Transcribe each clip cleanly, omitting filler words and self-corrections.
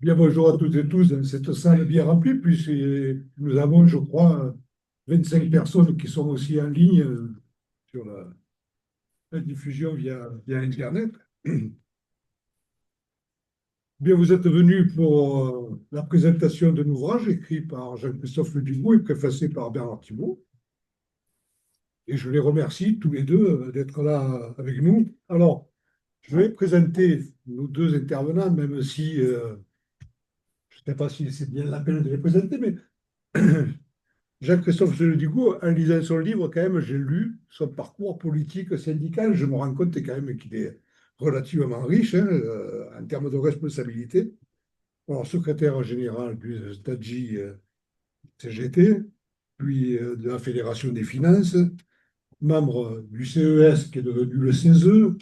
Bien, bonjour à toutes et tous dans cette salle bien remplie, puisque nous avons, je crois, 25 personnes qui sont aussi en ligne sur la diffusion via Internet. Bien, vous êtes venus pour la présentation d'un ouvrage écrit par Jean-Christophe Ledubout et préfacé par Bernard Thibault. Et je les remercie tous les deux d'être là avec nous. Alors, je vais présenter nos deux intervenants, même si je ne sais pas si c'est bien la peine de les présenter, mais Jacques-Christophe Dugout, en lisant son livre, quand même, j'ai lu son parcours politique syndical. Je me rends compte quand même qu'il est relativement riche hein, en termes de responsabilité. Alors, secrétaire général du STADGI CGT, puis de la Fédération des finances, membre du CES qui est devenu le CESE,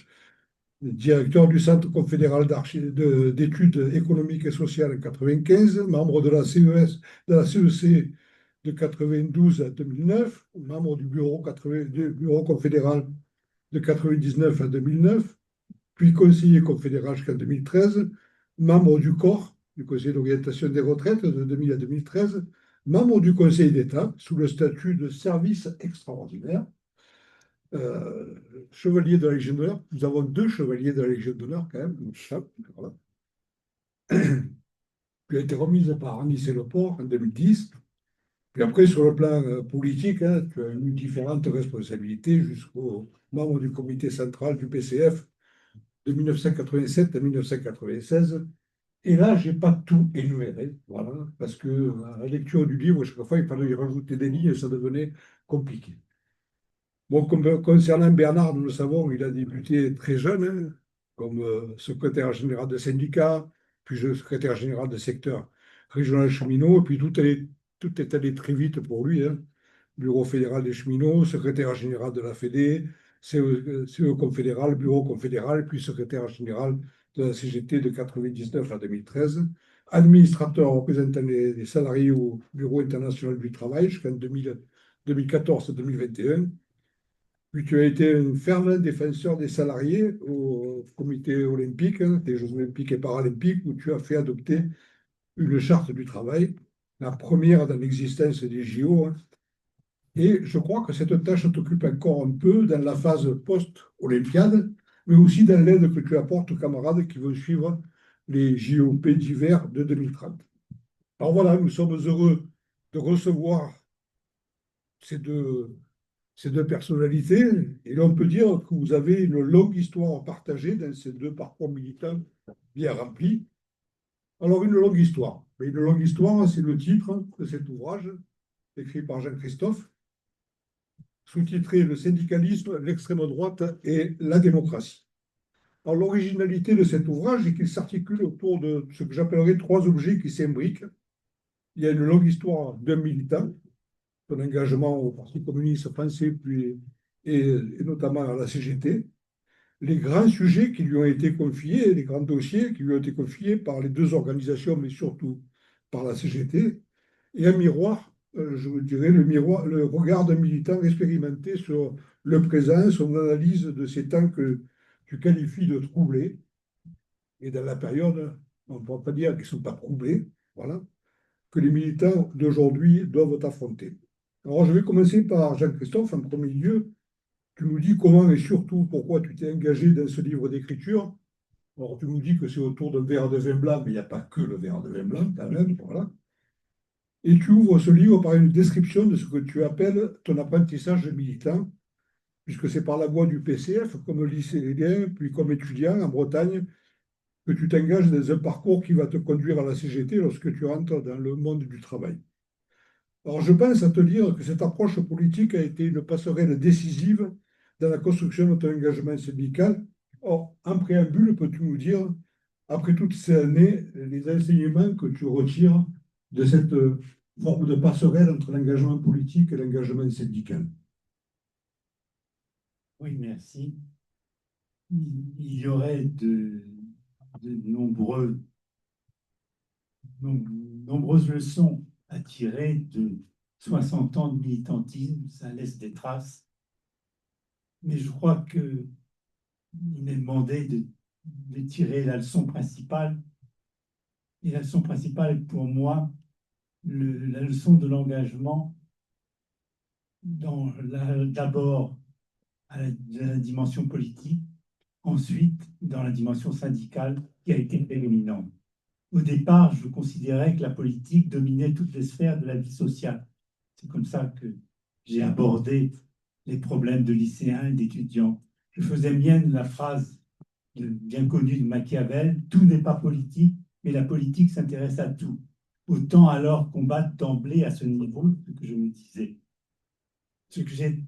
directeur du Centre confédéral d'études économiques et sociales en 1995, membre de la CES, de la CEC de 92 à 2009, membre du bureau confédéral de 99 à 2009, puis conseiller confédéral jusqu'en 2013, membre du COR, du Conseil d'orientation des retraites de 2000 à 2013, membre du Conseil d'État sous le statut de service extraordinaire, euh, chevalier de la Légion d'honneur. Nous avons deux chevaliers de la Légion d'honneur quand même, voilà, qui a été remise par Anis et Leport en 2010. Puis après, sur le plan politique, hein, tu as eu différentes responsabilités jusqu'au membre du comité central du PCF de 1987 à 1996. Et là, je n'ai pas tout énuméré, voilà, parce que à la lecture du livre, chaque fois, il fallait y rajouter des lignes et ça devenait compliqué. Bon, concernant Bernard, nous le savons, il a débuté très jeune, hein, comme secrétaire général de syndicat, puis secrétaire général de secteur régional cheminot, et puis tout est allé très vite pour lui, hein. Bureau fédéral des cheminots, secrétaire général de la Fédé, CE confédéral, bureau confédéral, puis secrétaire général de la CGT de 1999 à 2013, administrateur représentant les salariés au Bureau international du travail jusqu'en 2014-2021. Puis tu as été un fervent défenseur des salariés au comité olympique, hein, des Jeux olympiques et paralympiques, où tu as fait adopter une charte du travail, la première dans l'existence des JO, hein. Et je crois que cette tâche t'occupe encore un peu dans la phase post-olympiade, mais aussi dans l'aide que tu apportes aux camarades qui vont suivre les JOP d'hiver de 2030. Alors voilà, nous sommes heureux de recevoir ces deux ces deux personnalités. Et là, on peut dire que vous avez une longue histoire à partager dans ces deux parcours militants bien remplis. Alors, une longue histoire. Mais une longue histoire, c'est le titre de cet ouvrage, écrit par Jean-Christophe, sous-titré Le syndicalisme, l'extrême droite et la démocratie. Alors, l'originalité de cet ouvrage est qu'il s'articule autour de ce que j'appellerais trois objets qui s'imbriquent. Il y a une longue histoire d'un militant, son engagement au Parti communiste français, et notamment à la CGT, les grands sujets qui lui ont été confiés, les grands dossiers qui lui ont été confiés par les deux organisations, mais surtout par la CGT, et un miroir, je vous dirais, le regard d'un militant expérimenté sur le présent, son analyse de ces temps que tu qualifies de troublés, et dans la période, on ne peut pas dire qu'ils ne sont pas troublés, voilà, que les militants d'aujourd'hui doivent affronter. Alors, je vais commencer par Jean-Christophe en premier lieu. Tu nous dis comment et surtout pourquoi tu t'es engagé dans ce livre d'écriture. Alors, tu nous dis que c'est autour d'un verre de vin blanc, mais il n'y a pas que le verre de vin blanc, quand même, voilà. Et tu ouvres ce livre par une description de ce que tu appelles ton apprentissage militant, puisque c'est par la voie du PCF, comme lycéen, puis comme étudiant en Bretagne, que tu t'engages dans un parcours qui va te conduire à la CGT lorsque tu rentres dans le monde du travail. Alors, je pense à te dire que cette approche politique a été une passerelle décisive dans la construction de ton engagement syndical. Or, en préambule, peux-tu nous dire, après toutes ces années, les enseignements que tu retires de cette forme de passerelle entre l'engagement politique et l'engagement syndical? Oui, merci. Il y aurait de nombreuses leçons à tirer de 60 ans de militantisme. Ça laisse des traces. Mais je crois qu'il m'est demandé de tirer la leçon principale. Et la leçon principale est pour moi la leçon de l'engagement d'abord à la dimension politique, ensuite dans la dimension syndicale qui a été prédominante. Au départ, je considérais que la politique dominait toutes les sphères de la vie sociale. C'est comme ça que j'ai abordé les problèmes de lycéens et d'étudiants. Je faisais mienne la phrase bien connue de Machiavel: tout n'est pas politique, mais la politique s'intéresse à tout. Autant alors combattre d'emblée à ce niveau, ce que je me disais.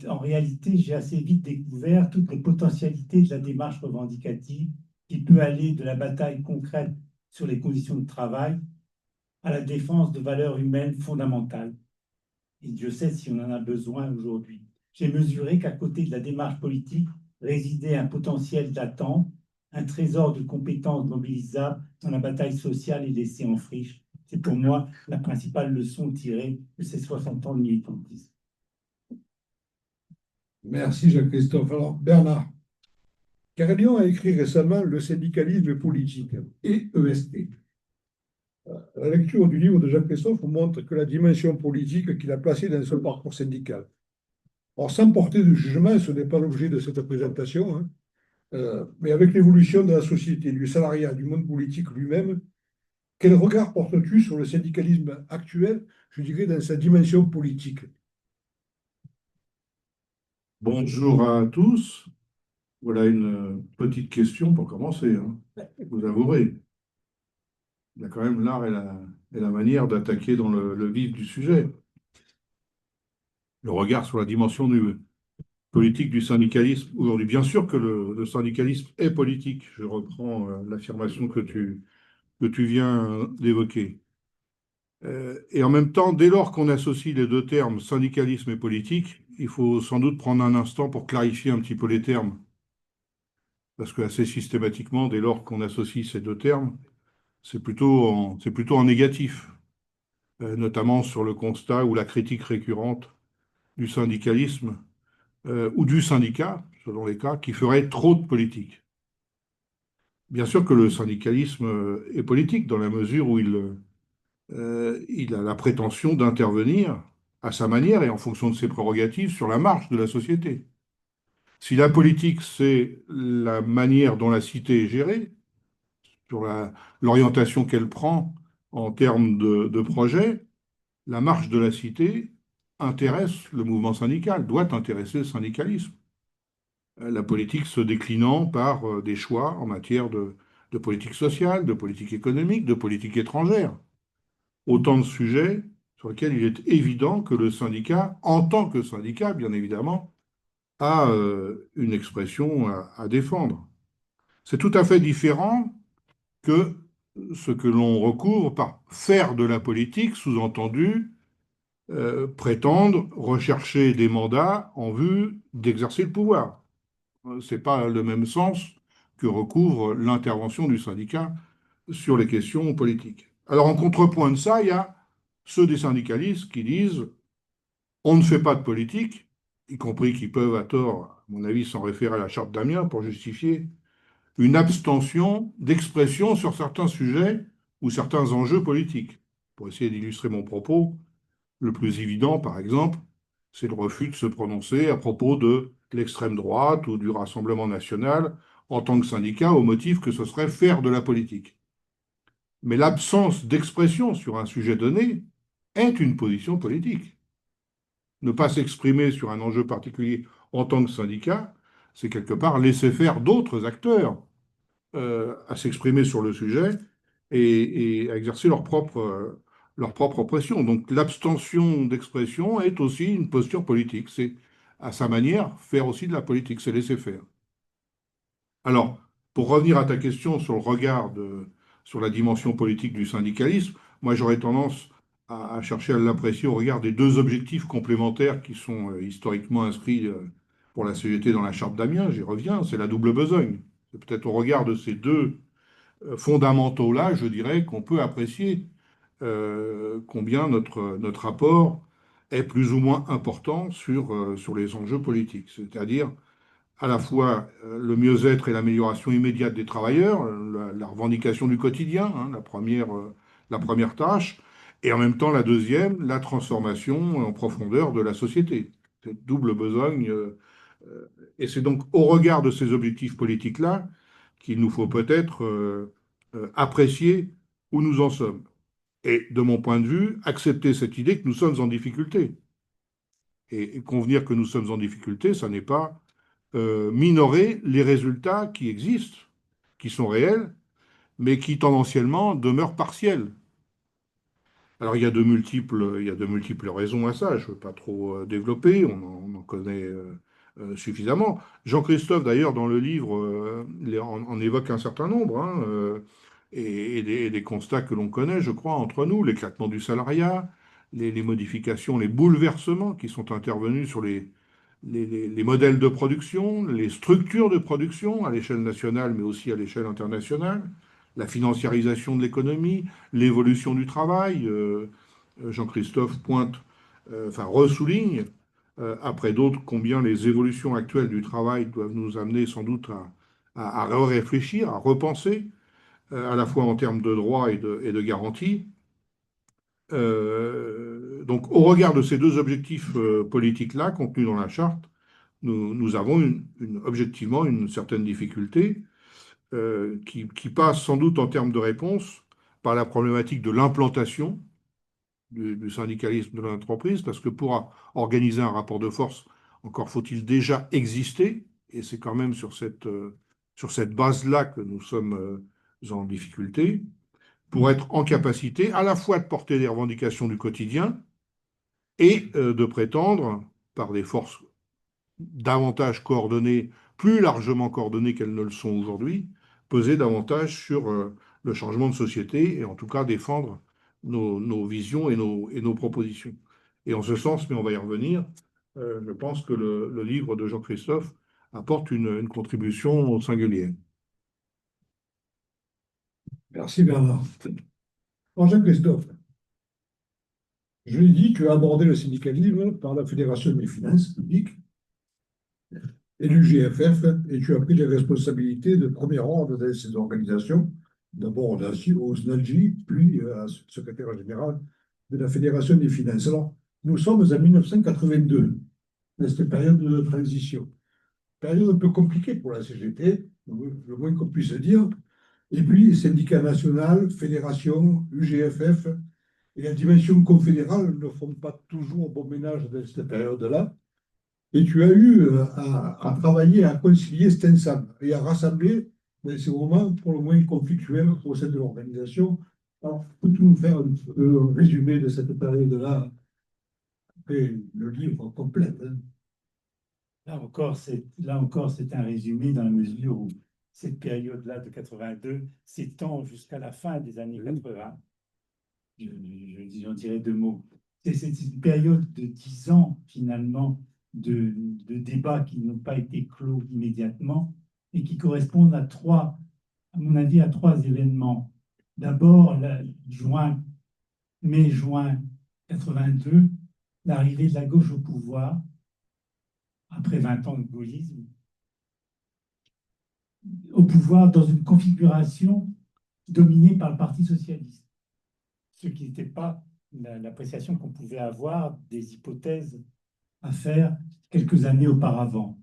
En réalité, j'ai assez vite découvert toutes les potentialités de la démarche revendicative qui peut aller de la bataille concrète sur les conditions de travail à la défense de valeurs humaines fondamentales. Et Dieu sait si on en a besoin aujourd'hui. J'ai mesuré qu'à côté de la démarche politique résidait un potentiel d'attente, un trésor de compétences mobilisables dans la bataille sociale et laissée en friche. C'est pour moi la principale leçon tirée de ces 60 ans de militantisme. Merci Jacques-Christophe. Alors, Bernard, Carlion a écrit récemment Le syndicalisme politique, et EST. La lecture du livre de Jacques-Christophe montre que la dimension politique qu'il a placée dans son parcours syndical. Alors, sans porter de jugement, ce n'est pas l'objet de cette présentation, hein, mais avec l'évolution de la société, du salariat, du monde politique lui-même, quel regard portes-tu sur le syndicalisme actuel, je dirais, dans sa dimension politique? Bonjour à tous. Voilà une petite question pour commencer, hein. Vous avouerez, il y a quand même l'art et la manière d'attaquer dans le vif du sujet. Le regard sur la dimension politique du syndicalisme aujourd'hui. Bien sûr que le syndicalisme est politique. Je reprends l'affirmation que tu viens d'évoquer. Et en même temps, dès lors qu'on associe les deux termes, syndicalisme et politique, il faut sans doute prendre un instant pour clarifier un petit peu les termes. Parce que assez systématiquement, dès lors qu'on associe ces deux termes, c'est plutôt en négatif, notamment sur le constat ou la critique récurrente du syndicalisme ou du syndicat, selon les cas, qui ferait trop de politique. Bien sûr que le syndicalisme est politique dans la mesure où il a la prétention d'intervenir à sa manière et en fonction de ses prérogatives sur la marche de la société. Si la politique, c'est la manière dont la cité est gérée, sur l'orientation qu'elle prend en termes de projet, la marche de la cité intéresse le mouvement syndical, doit intéresser le syndicalisme. La politique se déclinant par des choix en matière de politique sociale, de politique économique, de politique étrangère. Autant de sujets sur lesquels il est évident que le syndicat, en tant que syndicat, bien évidemment, a une expression à défendre. C'est tout à fait différent que ce que l'on recouvre par faire de la politique, sous-entendu, prétendre rechercher des mandats en vue d'exercer le pouvoir. Ce n'est pas le même sens que recouvre l'intervention du syndicat sur les questions politiques. Alors, en contrepoint de ça, il y a ceux des syndicalistes qui disent on ne fait pas de politique, y compris qui peuvent, à tort, à mon avis, s'en référer à la charte d'Amiens pour justifier une abstention d'expression sur certains sujets ou certains enjeux politiques. Pour essayer d'illustrer mon propos, le plus évident, par exemple, c'est le refus de se prononcer à propos de l'extrême droite ou du Rassemblement national en tant que syndicat au motif que ce serait faire de la politique. Mais l'absence d'expression sur un sujet donné est une position politique. Ne pas s'exprimer sur un enjeu particulier en tant que syndicat, c'est quelque part laisser faire d'autres acteurs à s'exprimer sur le sujet et à exercer leur propre pression. Donc l'abstention d'expression est aussi une posture politique. C'est à sa manière faire aussi de la politique, c'est laisser faire. Alors, pour revenir à ta question sur le regard sur la dimension politique du syndicalisme, moi j'aurais tendance à chercher à l'apprécier au regard des deux objectifs complémentaires qui sont historiquement inscrits pour la CGT dans la charte d'Amiens. J'y reviens, c'est la double besogne. C'est peut-être au regard de ces deux fondamentaux-là, je dirais, qu'on peut apprécier combien notre rapport est plus ou moins important sur les enjeux politiques. C'est-à-dire à la fois le mieux-être et l'amélioration immédiate des travailleurs, la revendication du quotidien, hein, la première la première tâche, et en même temps la deuxième, la transformation en profondeur de la société. Cette double besogne. Et c'est donc au regard de ces objectifs politiques-là qu'il nous faut peut-être apprécier où nous en sommes. Et de mon point de vue, accepter cette idée que nous sommes en difficulté. Et convenir que nous sommes en difficulté, ça n'est pas minorer les résultats qui existent, qui sont réels, mais qui tendanciellement demeurent partiels. Alors il y a de multiples raisons à ça, je ne veux pas trop développer, on en connaît suffisamment. Jean-Christophe, d'ailleurs, dans le livre, en évoque un certain nombre, hein, et des constats que l'on connaît, je crois, entre nous, l'éclatement du salariat, les modifications, les bouleversements qui sont intervenus sur les modèles de production, les structures de production à l'échelle nationale, mais aussi à l'échelle internationale, la financiarisation de l'économie, l'évolution du travail. Jean-Christophe pointe, enfin ressouligne, après d'autres, combien les évolutions actuelles du travail doivent nous amener sans doute à réfléchir, à repenser, à la fois en termes de droits et de garanties. Donc, au regard de ces deux objectifs politiques-là, contenus dans la charte, nous avons objectivement une certaine difficulté qui passe sans doute en termes de réponse par la problématique de l'implantation du syndicalisme de l'entreprise, parce que pour organiser un rapport de force, encore faut-il déjà exister, et c'est quand même sur cette base-là que nous sommes en difficulté, pour être en capacité à la fois de porter les revendications du quotidien et de prétendre, par des forces davantage coordonnées, plus largement coordonnées qu'elles ne le sont aujourd'hui, peser davantage sur le changement de société et en tout cas défendre nos visions et nos propositions. Et en ce sens, mais on va y revenir, je pense que le livre de Jean-Christophe apporte une contribution singulière. Merci Bernard. Alors Jean-Christophe, je l'ai dit, tu as abordé le syndicalisme par la Fédération des finances publiques et du GFF, et tu as pris les responsabilités de premier ordre de ces organisations, d'abord au SNALGI, puis secrétaire général de la Fédération des finances. Alors, nous sommes en 1982, dans cette période de transition. Période un peu compliquée pour la CGT, le moins qu'on puisse dire. Et puis, syndicat national, fédération, UGFF, et la dimension confédérale ne font pas toujours bon ménage dans cette période-là. Et tu as eu à travailler, à concilier cet ensemble et à rassembler dans ces moments pour le moins conflictuels au sein de l'organisation. Alors, peux-tu nous faire un résumé de cette période-là, après le livre complet, hein? Là encore, c'est un résumé dans la mesure où cette période-là de 82 s'étend jusqu'à la fin des années 80. J'en dirais deux mots. C'est une période de 10 ans, finalement, de débats qui n'ont pas été clos immédiatement et qui correspondent à mon avis, à trois événements. D'abord, mai-juin 82, l'arrivée de la gauche au pouvoir, après 20 ans de gaullisme, au pouvoir dans une configuration dominée par le Parti socialiste, ce qui n'était pas l'appréciation qu'on pouvait avoir des hypothèses à faire quelques années auparavant.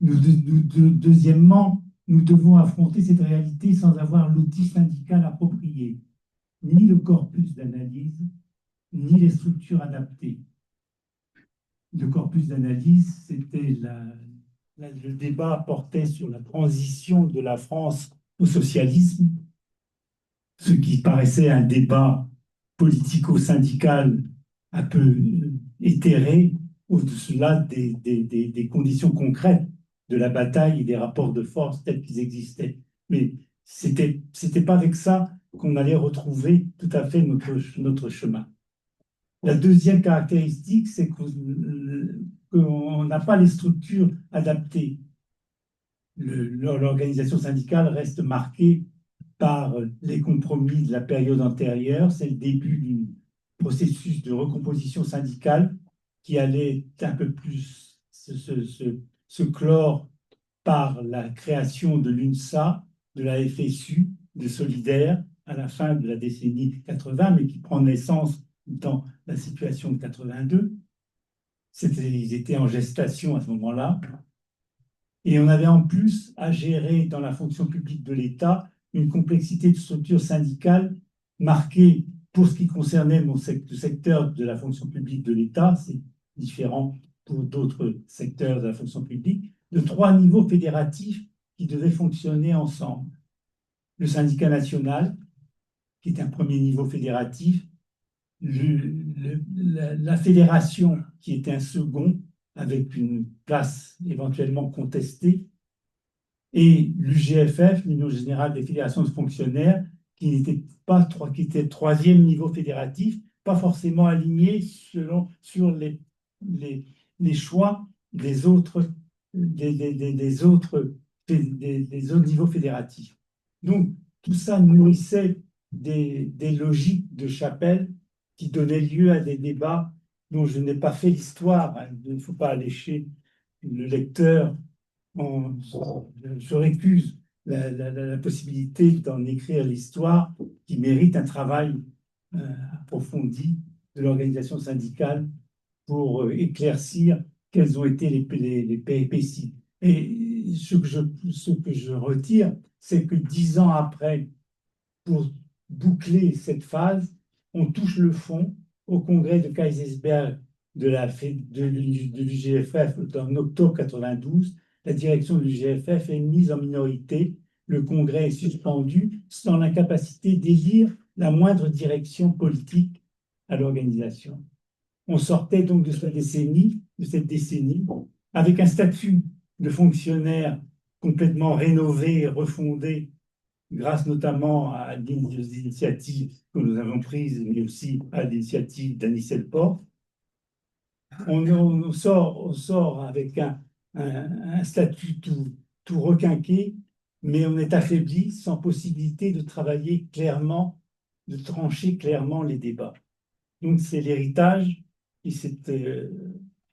Deuxièmement, nous devons affronter cette réalité sans avoir l'outil syndical approprié, ni le corpus d'analyse, ni les structures adaptées. Le corpus d'analyse, c'était le débat portait sur la transition de la France au socialisme, ce qui paraissait un débat politico-syndical un peu éthéré au-delà des conditions concrètes de la bataille et des rapports de force tels qu'ils existaient. Mais c'était pas avec ça qu'on allait retrouver tout à fait notre chemin. La deuxième caractéristique, c'est qu'on n'a pas les structures adaptées. L'organisation syndicale reste marquée par les compromis de la période antérieure. C'est le début du processus de recomposition syndicale qui allait un peu plus se clore par la création de l'UNSA, de la FSU, de Solidaire, à la fin de la décennie 80, mais qui prend naissance dans la situation de 82. Ils étaient en gestation à ce moment-là. Et on avait en plus à gérer dans la fonction publique de l'État une complexité de structure syndicale marquée pour ce qui concernait le secteur de la fonction publique de l'État, c'est différent pour d'autres secteurs de la fonction publique, de 3 niveaux fédératifs qui devaient fonctionner ensemble. Le syndicat national, qui est un premier niveau fédératif, la fédération, qui est un second, avec une place éventuellement contestée, et l'UGFF, l'Union générale des fédérations de fonctionnaires, qui n'était pas qui était le 3e niveau fédératif, pas forcément aligné sur les choix des autres, des autres niveaux fédératifs. Donc, tout ça nourrissait des logiques de chapelle qui donnaient lieu à des débats dont je n'ai pas fait l'histoire. Il ne faut pas allécher le lecteur. Je récuse la possibilité d'en écrire l'histoire qui mérite un travail approfondi de l'organisation syndicale pour éclaircir quelles ont été les péripéties. Et ce que je retire, c'est que 10 ans après, pour boucler cette phase, on touche le fond au congrès de Kaysersberg de l'UGFF en octobre 92. La direction de l'UGFF est mise en minorité. Le congrès est suspendu sans l'incapacité d'élire la moindre direction politique à l'organisation. On sortait donc de cette décennie avec un statut de fonctionnaire complètement rénové et refondé grâce notamment à des initiatives que nous avons prises, mais aussi à l'initiative d'Anicet Port. On sort avec un statut tout requinqué, mais on est affaibli, sans possibilité de travailler clairement, de trancher clairement les débats. Donc c'est l'héritage, et c'est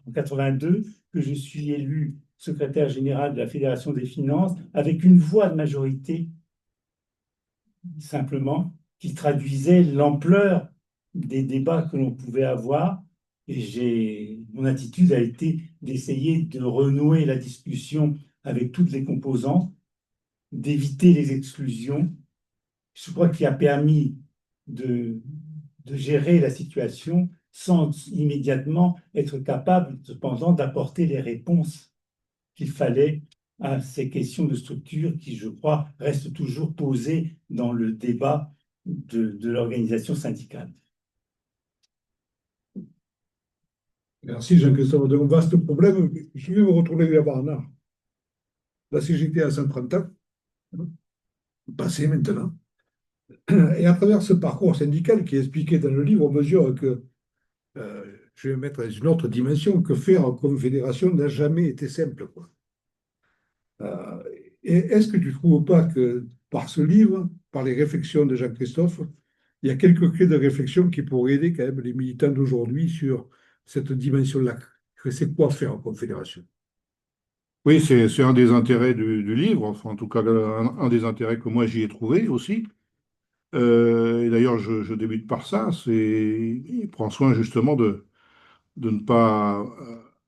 en 82 que je suis élu secrétaire général de la Fédération des finances, avec une voix de majorité simplement, qui traduisait l'ampleur des débats que l'on pouvait avoir. Et mon attitude a été d'essayer de renouer la discussion avec toutes les composantes, d'éviter les exclusions. Je crois qu'il a permis de gérer la situation sans immédiatement être capable, cependant, d'apporter les réponses qu'il fallait à ces questions de structure qui, je crois, restent toujours posées dans le débat de l'organisation syndicale. Merci Jean-Christophe. Un vaste problème. Je vais me retourner vers Barnard. La CGT a 130 ans, passé maintenant. Et à travers ce parcours syndical qui est expliqué dans le livre, on mesure que, je vais mettre dans une autre dimension, que faire en confédération n'a jamais été simple, quoi. Euh, et est-ce que tu ne trouves pas que par ce livre, par les réflexions de Jean-Christophe, il y a quelques clés de réflexion qui pourraient aider quand même les militants d'aujourd'hui sur cette dimension-là? C'est quoi faire en confédération? Oui, c'est un des intérêts du livre, enfin en tout cas un des intérêts que moi j'y ai trouvé aussi. Et d'ailleurs, je débute par ça, il prend soin justement de ne pas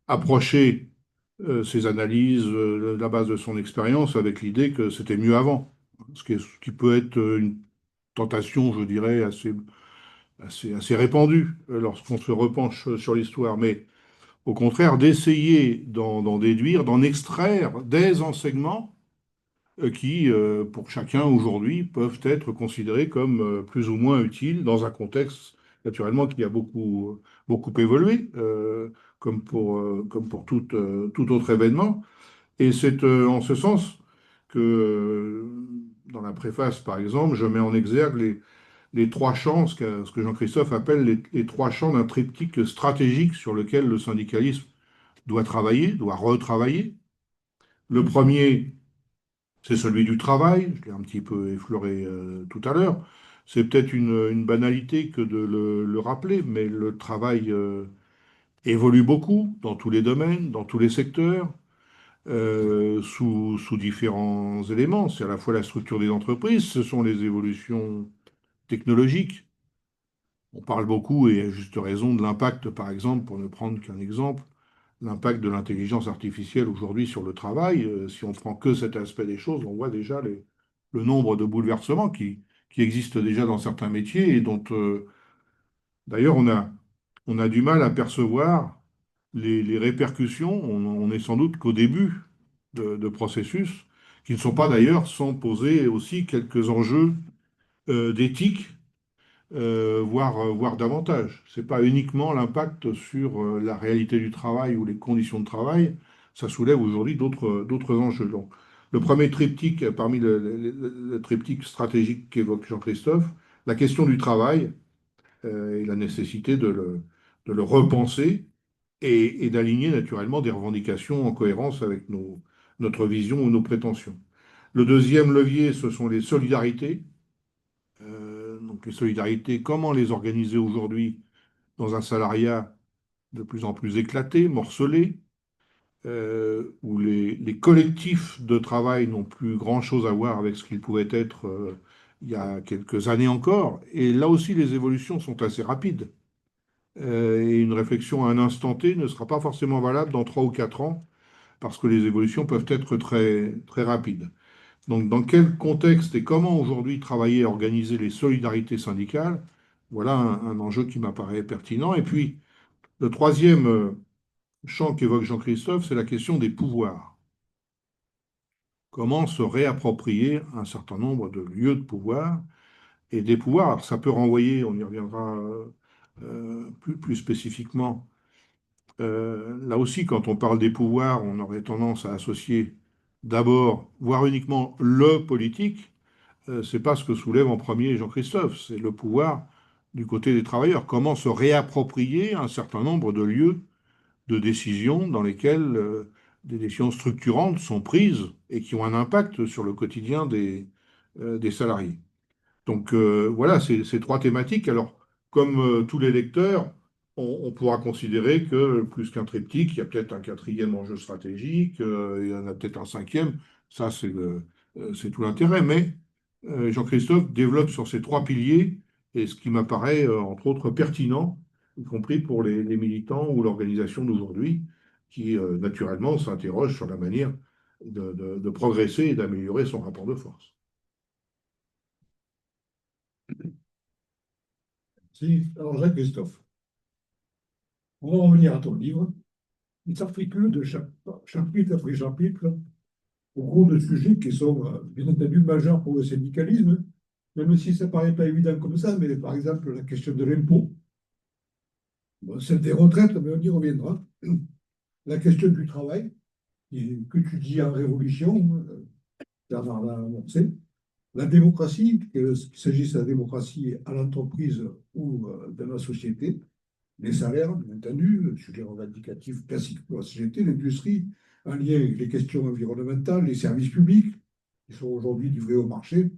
approcher ses analyses de la base de son expérience avec l'idée que c'était mieux avant, ce qui peut être une tentation, je dirais, assez répandue lorsqu'on se repenche sur l'histoire, mais au contraire d'essayer d'en déduire, d'en extraire des enseignements qui, pour chacun aujourd'hui, peuvent être considérés comme plus ou moins utiles dans un contexte, naturellement, qui a beaucoup évolué, comme pour tout autre événement. Et c'est en ce sens que, dans la préface, par exemple, je mets en exergue les 3 champs, ce que Jean-Christophe appelle les 3 champs d'un triptyque stratégique sur lequel le syndicalisme doit travailler, doit retravailler. Le premier, c'est celui du travail, je l'ai un petit peu effleuré tout à l'heure. C'est peut-être une banalité que de le rappeler, mais le travail évolue beaucoup dans tous les domaines, dans tous les secteurs, sous différents éléments. C'est à la fois la structure des entreprises, ce sont les évolutions technologiques. On parle beaucoup, et à juste raison, de l'impact, par exemple, pour ne prendre qu'un exemple, l'impact de l'intelligence artificielle aujourd'hui sur le travail. Si on prend que cet aspect des choses, on voit déjà le nombre de bouleversements qui existent déjà dans certains métiers et dont, d'ailleurs, on a du mal à percevoir les répercussions. On est sans doute qu'au début de processus, qui ne sont pas d'ailleurs sans poser aussi quelques enjeux d'éthique, voire davantage. Ce n'est pas uniquement l'impact sur la réalité du travail ou les conditions de travail, ça soulève aujourd'hui d'autres enjeux. Donc, le premier triptyque, parmi le triptyque stratégique qu'évoque Jean-Christophe, la question du travail et la nécessité de le repenser et d'aligner naturellement des revendications en cohérence avec notre vision ou nos prétentions. Le deuxième levier, ce sont les solidarités. Donc les solidarités, comment les organiser aujourd'hui dans un salariat de plus en plus éclaté, morcelé, où les collectifs de travail n'ont plus grand-chose à voir avec ce qu'ils pouvaient être il y a quelques années encore. Et là aussi, les évolutions sont assez rapides. Et une réflexion à un instant T ne sera pas forcément valable dans 3 ou 4 ans, parce que les évolutions peuvent être très, très rapides. Donc, dans quel contexte et comment aujourd'hui travailler et organiser les solidarités syndicales? Voilà un enjeu qui m'apparaît pertinent. Et puis, le troisième champ qu'évoque Jean-Christophe, c'est la question des pouvoirs. Comment se réapproprier un certain nombre de lieux de pouvoir et des pouvoirs? Alors, ça peut renvoyer, on y reviendra plus spécifiquement. Là aussi, quand on parle des pouvoirs, on aurait tendance à associer d'abord, voire uniquement, le politique. C'est pas ce que soulève en premier Jean-Christophe, c'est le pouvoir du côté des travailleurs. Comment se réapproprier un certain nombre de lieux de décision dans lesquels des décisions structurantes sont prises et qui ont un impact sur le quotidien des salariés. Donc voilà, ces trois thématiques. Alors, comme tous les lecteurs, on pourra considérer que plus qu'un triptyque, il y a peut-être un quatrième enjeu stratégique, il y en a peut-être un cinquième. Ça, c'est tout l'intérêt. Mais Jean-Christophe développe sur ces trois piliers, et ce qui m'apparaît, entre autres, pertinent, y compris pour les militants ou l'organisation d'aujourd'hui, qui, naturellement, s'interrogent sur la manière de progresser et d'améliorer son rapport de force. Si, alors Jacques-Christophe, on va revenir à ton livre. Il s'articule de chapitre après chapitre au gros de sujets qui sont bien entendu majeurs pour le syndicalisme, même si ça ne paraît pas évident comme ça, mais par exemple la question de l'impôt, bon, celle des retraites, mais on y reviendra, la question du travail, que tu dis en révolution, Bernard l'a annoncé, la démocratie, qu'il s'agisse de la démocratie à l'entreprise ou dans la société, les salaires, bien entendu, sujets revendicatifs classiques pour la CGT, l'industrie, en lien avec les questions environnementales, les services publics, qui sont aujourd'hui livrés au marché.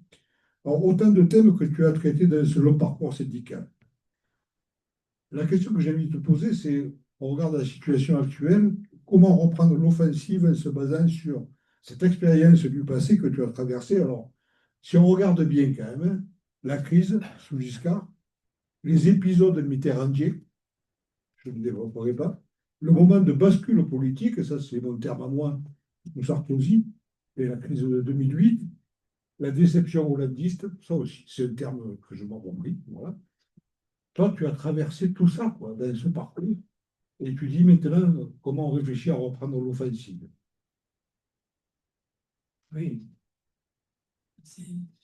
Alors, autant de thèmes que tu as traités dans ce long parcours syndical. La question que j'ai envie de te poser, c'est, on regarde la situation actuelle, comment reprendre l'offensive en se basant sur cette expérience du passé que tu as traversée. Alors, si on regarde bien quand même, hein, la crise sous Giscard, les épisodes mitterrandiens, je ne développerai pas, le moment de bascule politique, ça c'est mon terme à moi, de Sarkozy, et la crise de 2008, la déception hollandiste, ça aussi, c'est un terme que je m'en compris. Voilà. Toi, tu as traversé tout ça quoi, dans ce parcours, et tu dis maintenant comment réfléchir à reprendre l'offensive. Oui,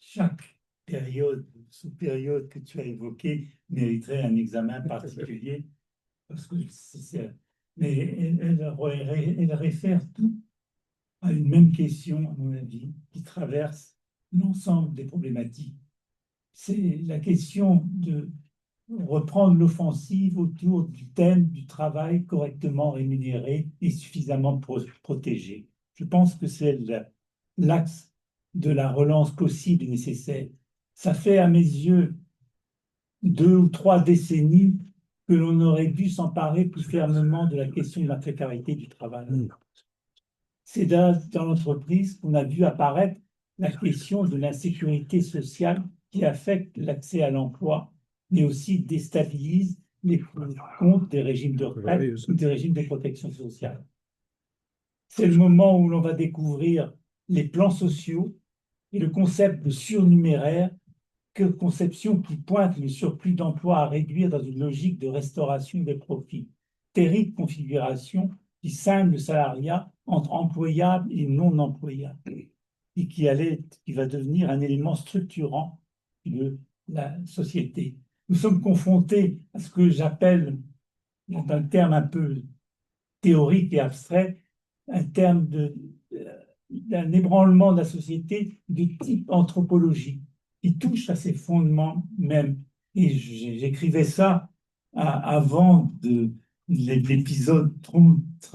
chaque période, sous-période que tu as évoquée mériterait un examen particulier, parce que mais elle réfère tout à une même question, à mon avis, qui traverse l'ensemble des problématiques. C'est la question de reprendre l'offensive autour du thème du travail correctement rémunéré et suffisamment protégé. Je pense que c'est l'axe de la relance possible et nécessaire. Ça fait à mes yeux 2 ou 3 décennies que l'on aurait dû s'emparer plus fermement de la question de la précarité du travail. C'est dans l'entreprise qu'on a vu apparaître la question de l'insécurité sociale qui affectent l'accès à l'emploi, mais aussi déstabilisent les comptes des régimes de retraite ou des régimes de protection sociale. C'est le moment où l'on va découvrir les plans sociaux et le concept de surnuméraire, conception qui pointe le surplus d'emplois à réduire dans une logique de restauration des profits. Terrible configuration qui scinde le salariat entre employables et non employables et qui va devenir un élément structurant de la société. Nous sommes confrontés à ce que j'appelle, dans un terme un peu théorique et abstrait, un terme d'un ébranlement de la société de type anthropologique qui touche à ses fondements même. Et j'écrivais ça avant l'épisode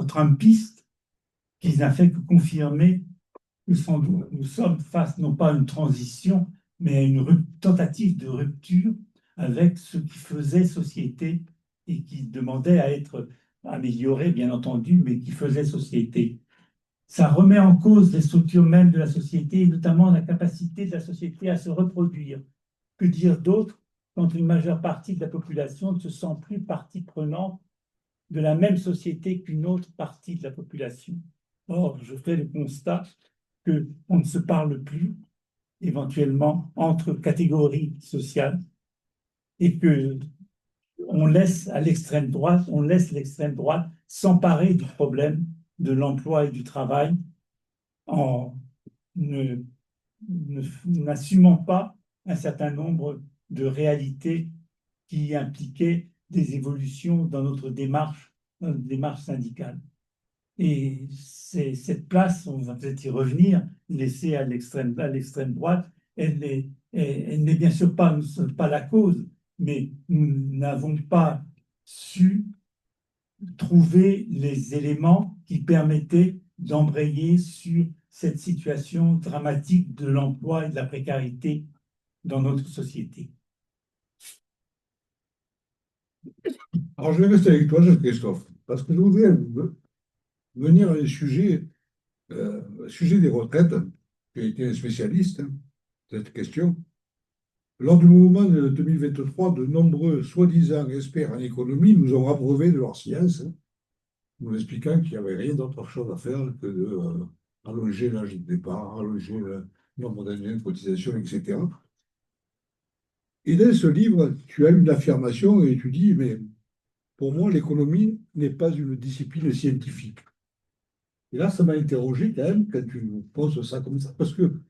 trumpiste qui n'a fait que confirmer que sans doute nous sommes face non pas à une transition, mais à une tentative de rupture avec ce qui faisait société et qui demandait à être amélioré, bien entendu, mais qui faisait société. Ça remet en cause les structures mêmes de la société, et notamment la capacité de la société à se reproduire. Que dire d'autre quand une majeure partie de la population ne se sent plus partie prenante de la même société qu'une autre partie de la population? Or, je fais le constat qu'on ne se parle plus, éventuellement, entre catégories sociales, et que on laisse l'extrême droite s'emparer du problème de l'emploi et du travail en n'assumant pas un certain nombre de réalités qui impliquaient des évolutions dans notre démarche syndicale. Et c'est cette place, on va peut-être y revenir, laissée à l'extrême droite, elle n'est bien sûr pas la cause, mais nous n'avons pas su trouver les éléments qui permettaient d'embrayer sur cette situation dramatique de l'emploi et de la précarité dans notre société. Alors, je vais rester avec toi, Christophe, parce que je voudrais venir à un sujet des retraites. Tu as été un spécialiste de cette question. Lors du mouvement de 2023, de nombreux soi-disant experts en économie nous ont abreuvé de leur science, nous expliquant qu'il n'y avait rien d'autre chose à faire que d'allonger l'âge de départ, allonger le nombre d'années de cotisation, etc. Et dans ce livre, tu as une affirmation et tu dis, mais pour moi, l'économie n'est pas une discipline scientifique. Et là, ça m'a interrogé quand même quand tu nous poses ça comme ça, parce que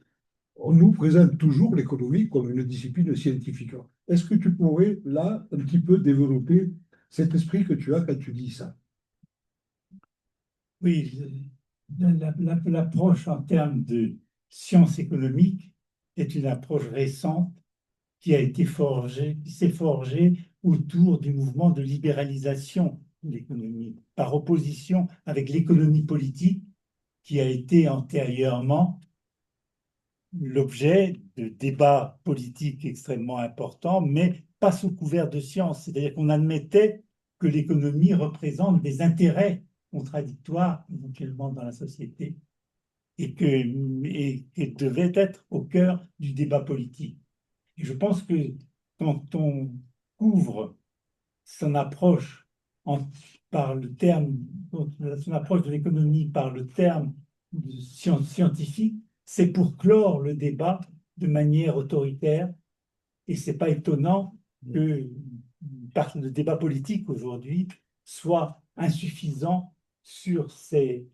on nous présente toujours l'économie comme une discipline scientifique. Est-ce que tu pourrais, là, un petit peu développer cet esprit que tu as quand tu dis ça? Oui, l'approche en termes de sciences économiques est une approche récente qui s'est forgée autour du mouvement de libéralisation de l'économie, par opposition avec l'économie politique qui a été antérieurement l'objet de débats politiques extrêmement importants, mais pas sous couvert de science. C'est-à-dire qu'on admettait que l'économie représente des intérêts contradictoires éventuellement dans la société et qu'elle devait être au cœur du débat politique. Et je pense que quand on couvre son approche par le terme, son approche de l'économie par le terme scientifique, c'est pour clore le débat de manière autoritaire. Et ce n'est pas étonnant que le débat politique aujourd'hui soit insuffisant sur ces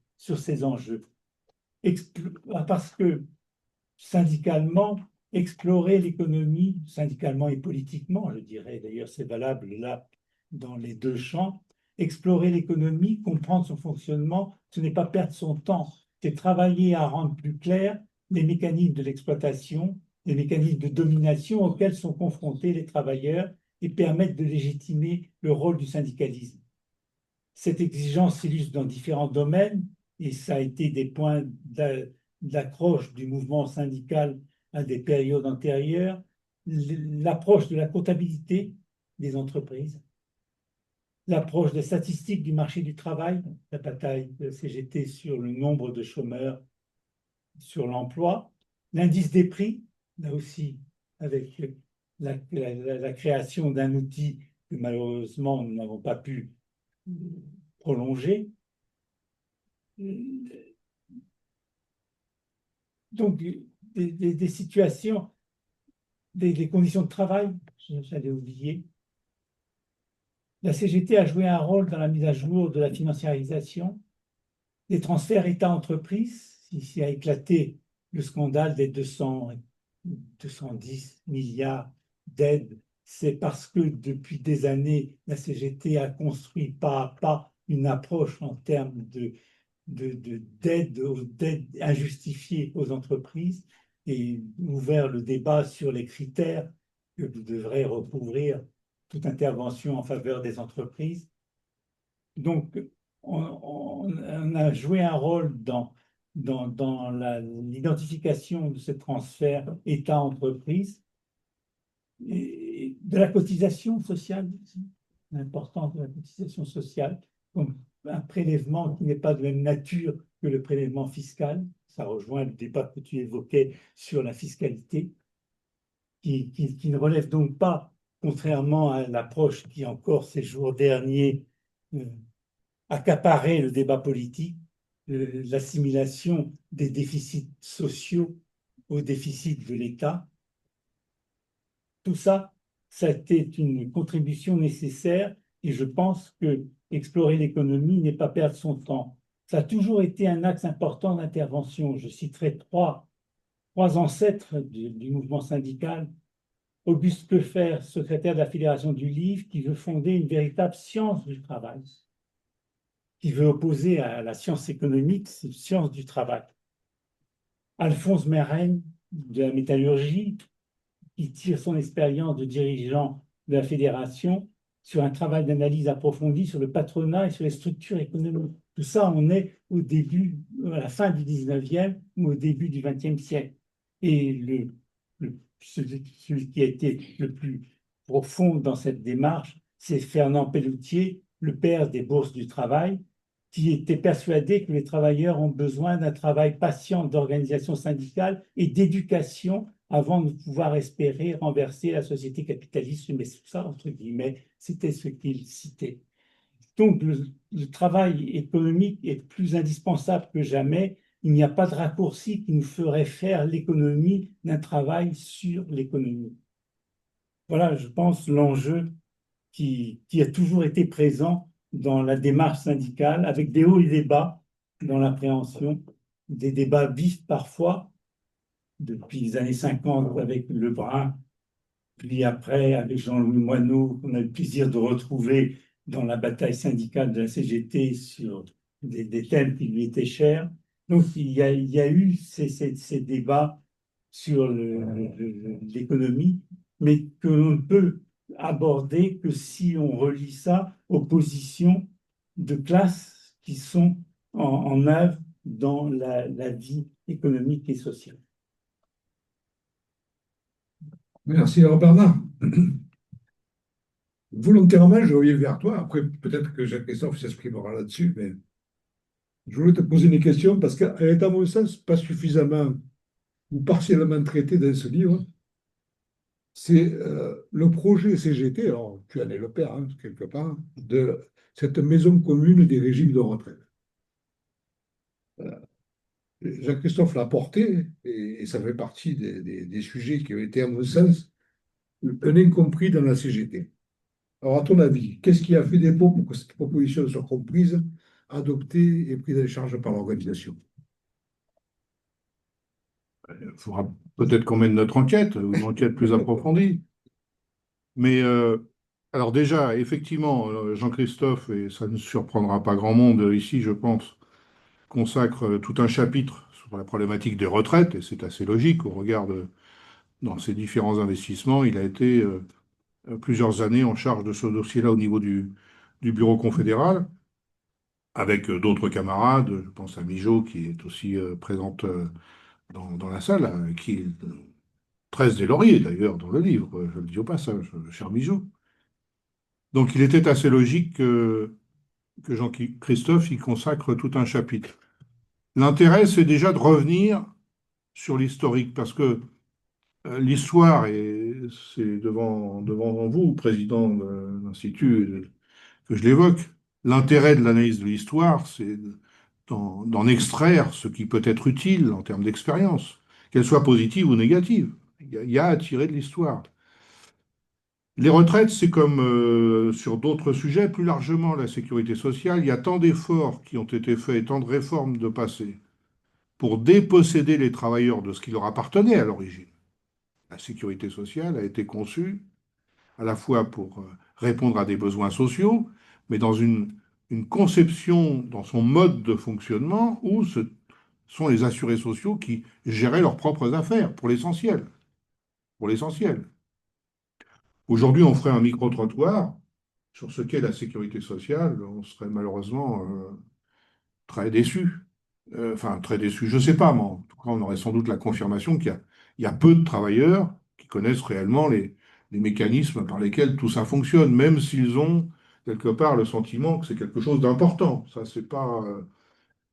enjeux. Parce que syndicalement, explorer l'économie, syndicalement et politiquement, je dirais, d'ailleurs c'est valable là dans les deux champs, explorer l'économie, comprendre son fonctionnement, ce n'est pas perdre son temps, c'est travailler à rendre plus clair les mécanismes de l'exploitation, les mécanismes de domination auxquels sont confrontés les travailleurs et permettre de légitimer le rôle du syndicalisme. Cette exigence s'illustre dans différents domaines et ça a été des points d'accroche du mouvement syndical à des périodes antérieures, l'approche de la comptabilité des entreprises, l'approche des statistiques du marché du travail, la bataille de CGT sur le nombre de chômeurs, sur l'emploi, l'indice des prix, là aussi avec la création d'un outil que malheureusement nous n'avons pas pu prolonger. Donc, des situations, des conditions de travail, j'allais oublier. La CGT a joué un rôle dans la mise à jour de la financiarisation, des transferts État-entreprise. Ici a éclaté le scandale des 210 milliards d'aides. C'est parce que depuis des années, la CGT a construit pas à pas une approche en termes d'aide injustifiée aux entreprises et ouvert le débat sur les critères que devrait recouvrir toute intervention en faveur des entreprises. Donc, on a joué un rôle dans l'identification de ce transfert État-entreprise et de la cotisation sociale, l'importance de la cotisation sociale, comme un prélèvement qui n'est pas de même nature que le prélèvement fiscal. Ça rejoint le débat que tu évoquais sur la fiscalité, qui ne relève donc pas, contrairement à l'approche qui encore ces jours derniers accaparait le débat politique, l'assimilation des déficits sociaux au déficit de l'État. Tout ça, ça a été une contribution nécessaire et je pense que explorer l'économie n'est pas perdre son temps. Ça a toujours été un axe important d'intervention. Je citerai trois ancêtres du mouvement syndical. Auguste Peffer, secrétaire de la Fédération du Livre, qui veut fonder une véritable science du travail, qui veut opposer à la science économique cette science du travail. Alphonse Mérène, de la métallurgie, qui tire son expérience de dirigeant de la fédération sur un travail d'analyse approfondie sur le patronat et sur les structures économiques. Tout ça, on est au début, à la fin du 19e ou au début du 20e siècle. Et celui qui a été le plus profond dans cette démarche, c'est Fernand Pelloutier, le père des bourses du travail, qui était persuadé que les travailleurs ont besoin d'un travail patient d'organisation syndicale et d'éducation avant de pouvoir espérer renverser la société capitaliste. Mais ça, entre guillemets, c'était ce qu'il citait. Donc, le travail économique est plus indispensable que jamais. Il n'y a pas de raccourci qui nous ferait faire l'économie d'un travail sur l'économie. Voilà, je pense, l'enjeu qui a toujours été présent dans la démarche syndicale, avec des hauts et des bas dans l'appréhension, des débats vifs parfois, depuis les années 50 avec Lebrun, puis après avec Jean-Louis Moineau, qu'on a le plaisir de retrouver dans la bataille syndicale de la CGT sur des thèmes qui lui étaient chers. Donc il y a eu ces débats sur l'économie, mais que l'on peut aborder que si on relie ça aux positions de classe qui sont en œuvre dans la vie économique et sociale. Merci, alors Bernard. Volontairement, je reviens vers toi. Après, peut-être que Jacques-Christophe s'exprimera là-dessus, mais je voulais te poser une question parce qu'elle est, à mon sens, pas suffisamment ou partiellement traitée dans ce livre. C'est le projet CGT, alors tu en es le père, hein, quelque part, de cette maison commune des régimes de retraite. Jacques-Christophe l'a porté et ça fait partie des sujets qui ont été, à mon sens, un incompris dans la CGT. Alors, à ton avis, qu'est-ce qui a fait défaut pour que cette proposition soit comprise, adoptée et prise en charge par l'organisation? Il faudra peut-être qu'on mène notre enquête, une enquête plus approfondie. Mais alors déjà, effectivement, Jean-Christophe, et ça ne surprendra pas grand monde ici, je pense, consacre tout un chapitre sur la problématique des retraites, et c'est assez logique au regard dans ses différents investissements. Il a été plusieurs années en charge de ce dossier-là au niveau du bureau confédéral, avec d'autres camarades, je pense à Migeot, qui est aussi présente dans la salle, qui est tresse des lauriers d'ailleurs dans le livre, je le dis au passage, cher Migeot. Donc il était assez logique que Jean-Christophe y consacre tout un chapitre. L'intérêt, c'est déjà de revenir sur l'historique, parce que L'histoire, et c'est devant vous, président de l'Institut, que je l'évoque, l'intérêt de l'analyse de l'histoire, c'est d'en extraire ce qui peut être utile en termes d'expérience, qu'elle soit positive ou négative. Il y a à tirer de l'histoire. Les retraites, c'est comme sur d'autres sujets, plus largement la sécurité sociale, il y a tant d'efforts qui ont été faits, et tant de réformes de passé pour déposséder les travailleurs de ce qui leur appartenait à l'origine. La sécurité sociale a été conçue à la fois pour répondre à des besoins sociaux, mais dans une conception, dans son mode de fonctionnement, où ce sont les assurés sociaux qui géraient leurs propres affaires, pour l'essentiel. Pour l'essentiel. Aujourd'hui, on ferait un micro-trottoir sur ce qu'est la sécurité sociale, on serait malheureusement très déçus. Enfin, très déçus, je ne sais pas, mais en tout cas, on aurait sans doute la confirmation qu'il y a peu de travailleurs qui connaissent réellement les mécanismes par lesquels tout ça fonctionne, même s'ils ont quelque part le sentiment que c'est quelque chose d'important. Ça, c'est pas.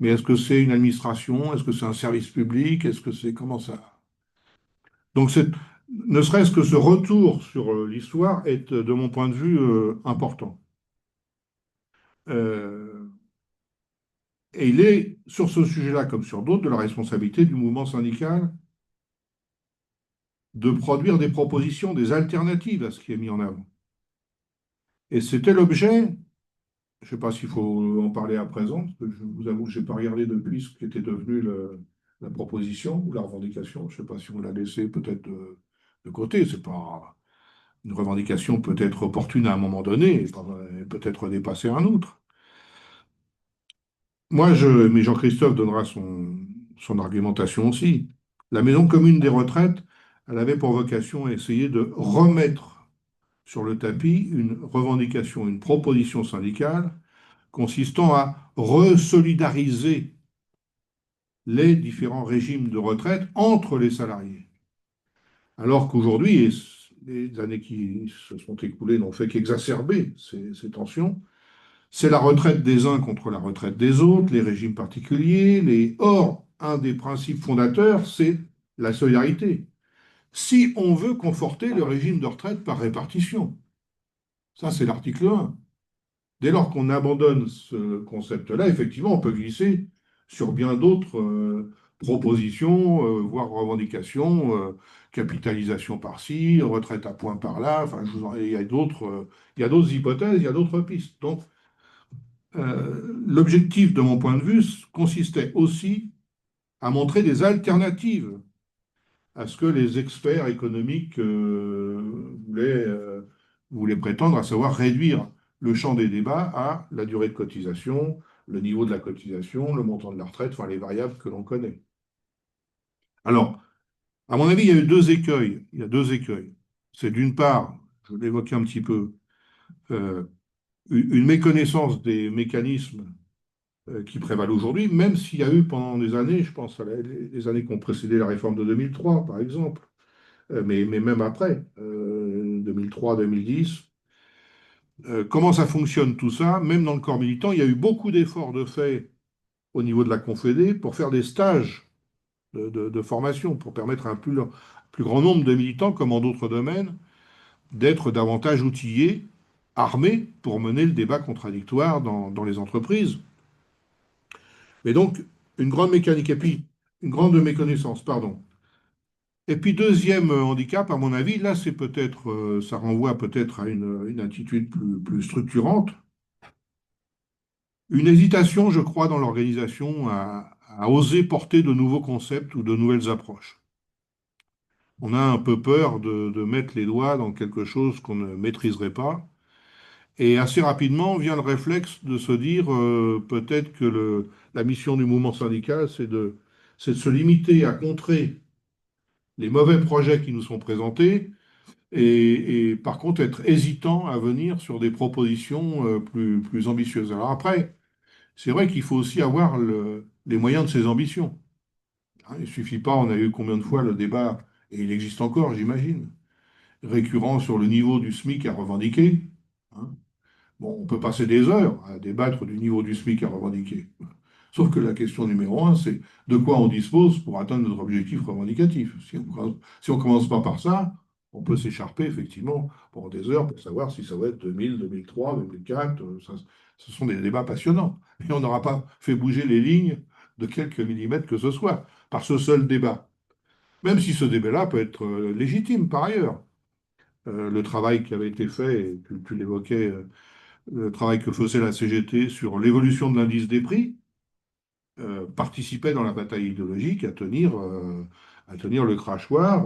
Mais est-ce que c'est une administration? Est-ce que c'est un service public? Est-ce que c'est comment ça? Donc, ne serait-ce que ce retour sur l'histoire est, de mon point de vue, important. Euh, Et il est, sur ce sujet-là comme sur d'autres, de la responsabilité du mouvement syndical de produire des propositions, des alternatives à ce qui est mis en avant. Et c'était l'objet, je ne sais pas s'il faut en parler à présent, parce que je vous avoue que je n'ai pas regardé depuis ce qu'était devenu la proposition ou la revendication. Je ne sais pas si on l'a laissé peut-être de côté. C'est pas une revendication peut-être opportune à un moment donné, et peut-être dépassée à un autre. Mais Jean-Christophe donnera son argumentation aussi. La maison commune des retraites, elle avait pour vocation à essayer de remettre sur le tapis une revendication, une proposition syndicale consistant à resolidariser les différents régimes de retraite entre les salariés. Alors qu'aujourd'hui, et les années qui se sont écoulées n'ont fait qu'exacerber ces tensions, c'est la retraite des uns contre la retraite des autres, les régimes particuliers. Or, un des principes fondateurs, c'est la solidarité. Si on veut conforter le régime de retraite par répartition, ça c'est l'article 1. Dès lors qu'on abandonne ce concept-là, effectivement, on peut glisser sur bien d'autres propositions, voire revendications, capitalisation par-ci, retraite à points par-là. Enfin, il y a d'autres hypothèses, il y a d'autres pistes. Donc, l'objectif, de mon point de vue, consistait aussi à montrer des alternatives à ce que les experts économiques voulaient prétendre, à savoir réduire le champ des débats à la durée de cotisation, le niveau de la cotisation, le montant de la retraite, enfin les variables que l'on connaît. Alors, à mon avis, il y a eu deux écueils. Il y a deux écueils. C'est d'une part, je l'évoquais un petit peu, euh, une méconnaissance des mécanismes qui prévalent aujourd'hui, même s'il y a eu pendant des années, je pense à les années qui ont précédé la réforme de 2003, par exemple, mais même après, 2003-2010, comment ça fonctionne tout ça? Même dans le corps militant, il y a eu beaucoup d'efforts de fait au niveau de la Confédé pour faire des stages de formation, pour permettre à un plus grand nombre de militants, comme en d'autres domaines, d'être davantage outillés, armés, pour mener le débat contradictoire dans les entreprises. Mais donc, une grande mécanique, et puis une grande méconnaissance, pardon. Et puis deuxième handicap, à mon avis, là c'est peut-être, ça renvoie peut-être à une attitude plus structurante, une hésitation, je crois, dans l'organisation à oser porter de nouveaux concepts ou de nouvelles approches. On a un peu peur de mettre les doigts dans quelque chose qu'on ne maîtriserait pas. Et assez rapidement vient le réflexe de se dire peut-être que la mission du mouvement syndical, c'est de se limiter à contrer les mauvais projets qui nous sont présentés et par contre être hésitant à venir sur des propositions plus ambitieuses. Alors après, c'est vrai qu'il faut aussi avoir les moyens de ces ambitions. Hein, il ne suffit pas, on a eu combien de fois le débat, et il existe encore, j'imagine, récurrent sur le niveau du SMIC à revendiquer. Hein. Bon, on peut passer des heures à débattre du niveau du SMIC à revendiquer. Sauf que la question numéro un, c'est de quoi on dispose pour atteindre notre objectif revendicatif. Si on commence pas par ça, on peut s'écharper effectivement pendant des heures pour savoir si ça va être 2000, 2003, 2004. Ce sont des débats passionnants. Et on n'aura pas fait bouger les lignes de quelques millimètres que ce soit par ce seul débat. Même si ce débat-là peut être légitime par ailleurs. Le travail qui avait été fait, et tu l'évoquais, le travail que faisait la CGT sur l'évolution de l'indice des prix, participait dans la bataille idéologique à tenir le crachoir,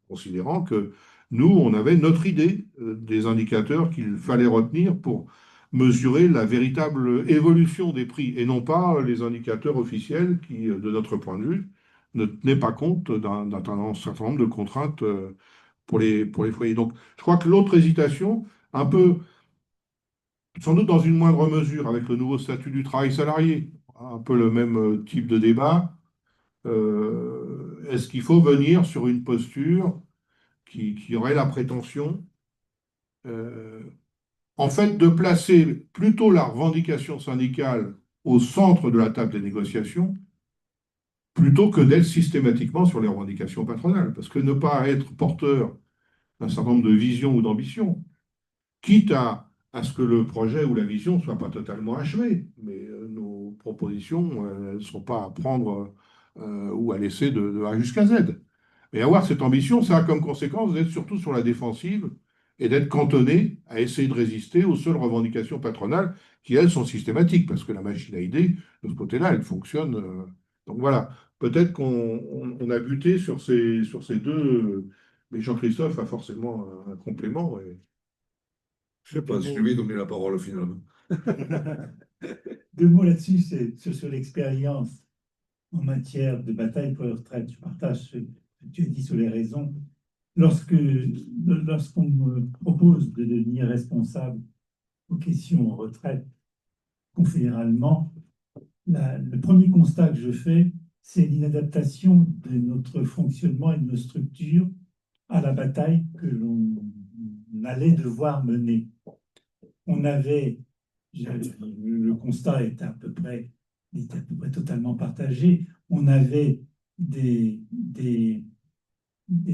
considérant que nous, on avait notre idée des indicateurs qu'il fallait retenir pour mesurer la véritable évolution des prix, et non pas les indicateurs officiels qui, de notre point de vue, ne tenaient pas compte d'un certain nombre de contraintes pour les foyers. Donc, je crois que l'autre hésitation, un peu, sans doute dans une moindre mesure, avec le nouveau statut du travail salarié, un peu le même type de débat, est-ce qu'il faut venir sur une posture qui aurait la prétention, euh, en fait, de placer plutôt la revendication syndicale au centre de la table des négociations, plutôt que d'être systématiquement sur les revendications patronales. Parce que ne pas être porteur d'un certain nombre de visions ou d'ambitions, quitte à ce que le projet ou la vision ne soit pas totalement achevé. Mais nos propositions ne sont pas à prendre ou à laisser de A jusqu'à Z. Mais avoir cette ambition, ça a comme conséquence d'être surtout sur la défensive et d'être cantonné à essayer de résister aux seules revendications patronales qui, elles, sont systématiques, parce que la machine à idées, de ce côté-là, elle fonctionne. Donc voilà, peut-être qu'on a buté sur ces deux, mais Jean-Christophe a forcément un complément. Je sais pas, si je lui ai donné la parole finalement. Deux mots là-dessus, c'est sur l'expérience en matière de bataille pour les retraites. Je partage ce que tu as dit sur les raisons. Lorsqu'on me propose de devenir responsable aux questions retraite confédéralement, le premier constat que je fais, c'est l'inadaptation de notre fonctionnement et de nos structures à la bataille que l'on allait devoir mener. Le constat est à peu près totalement partagé. On avait des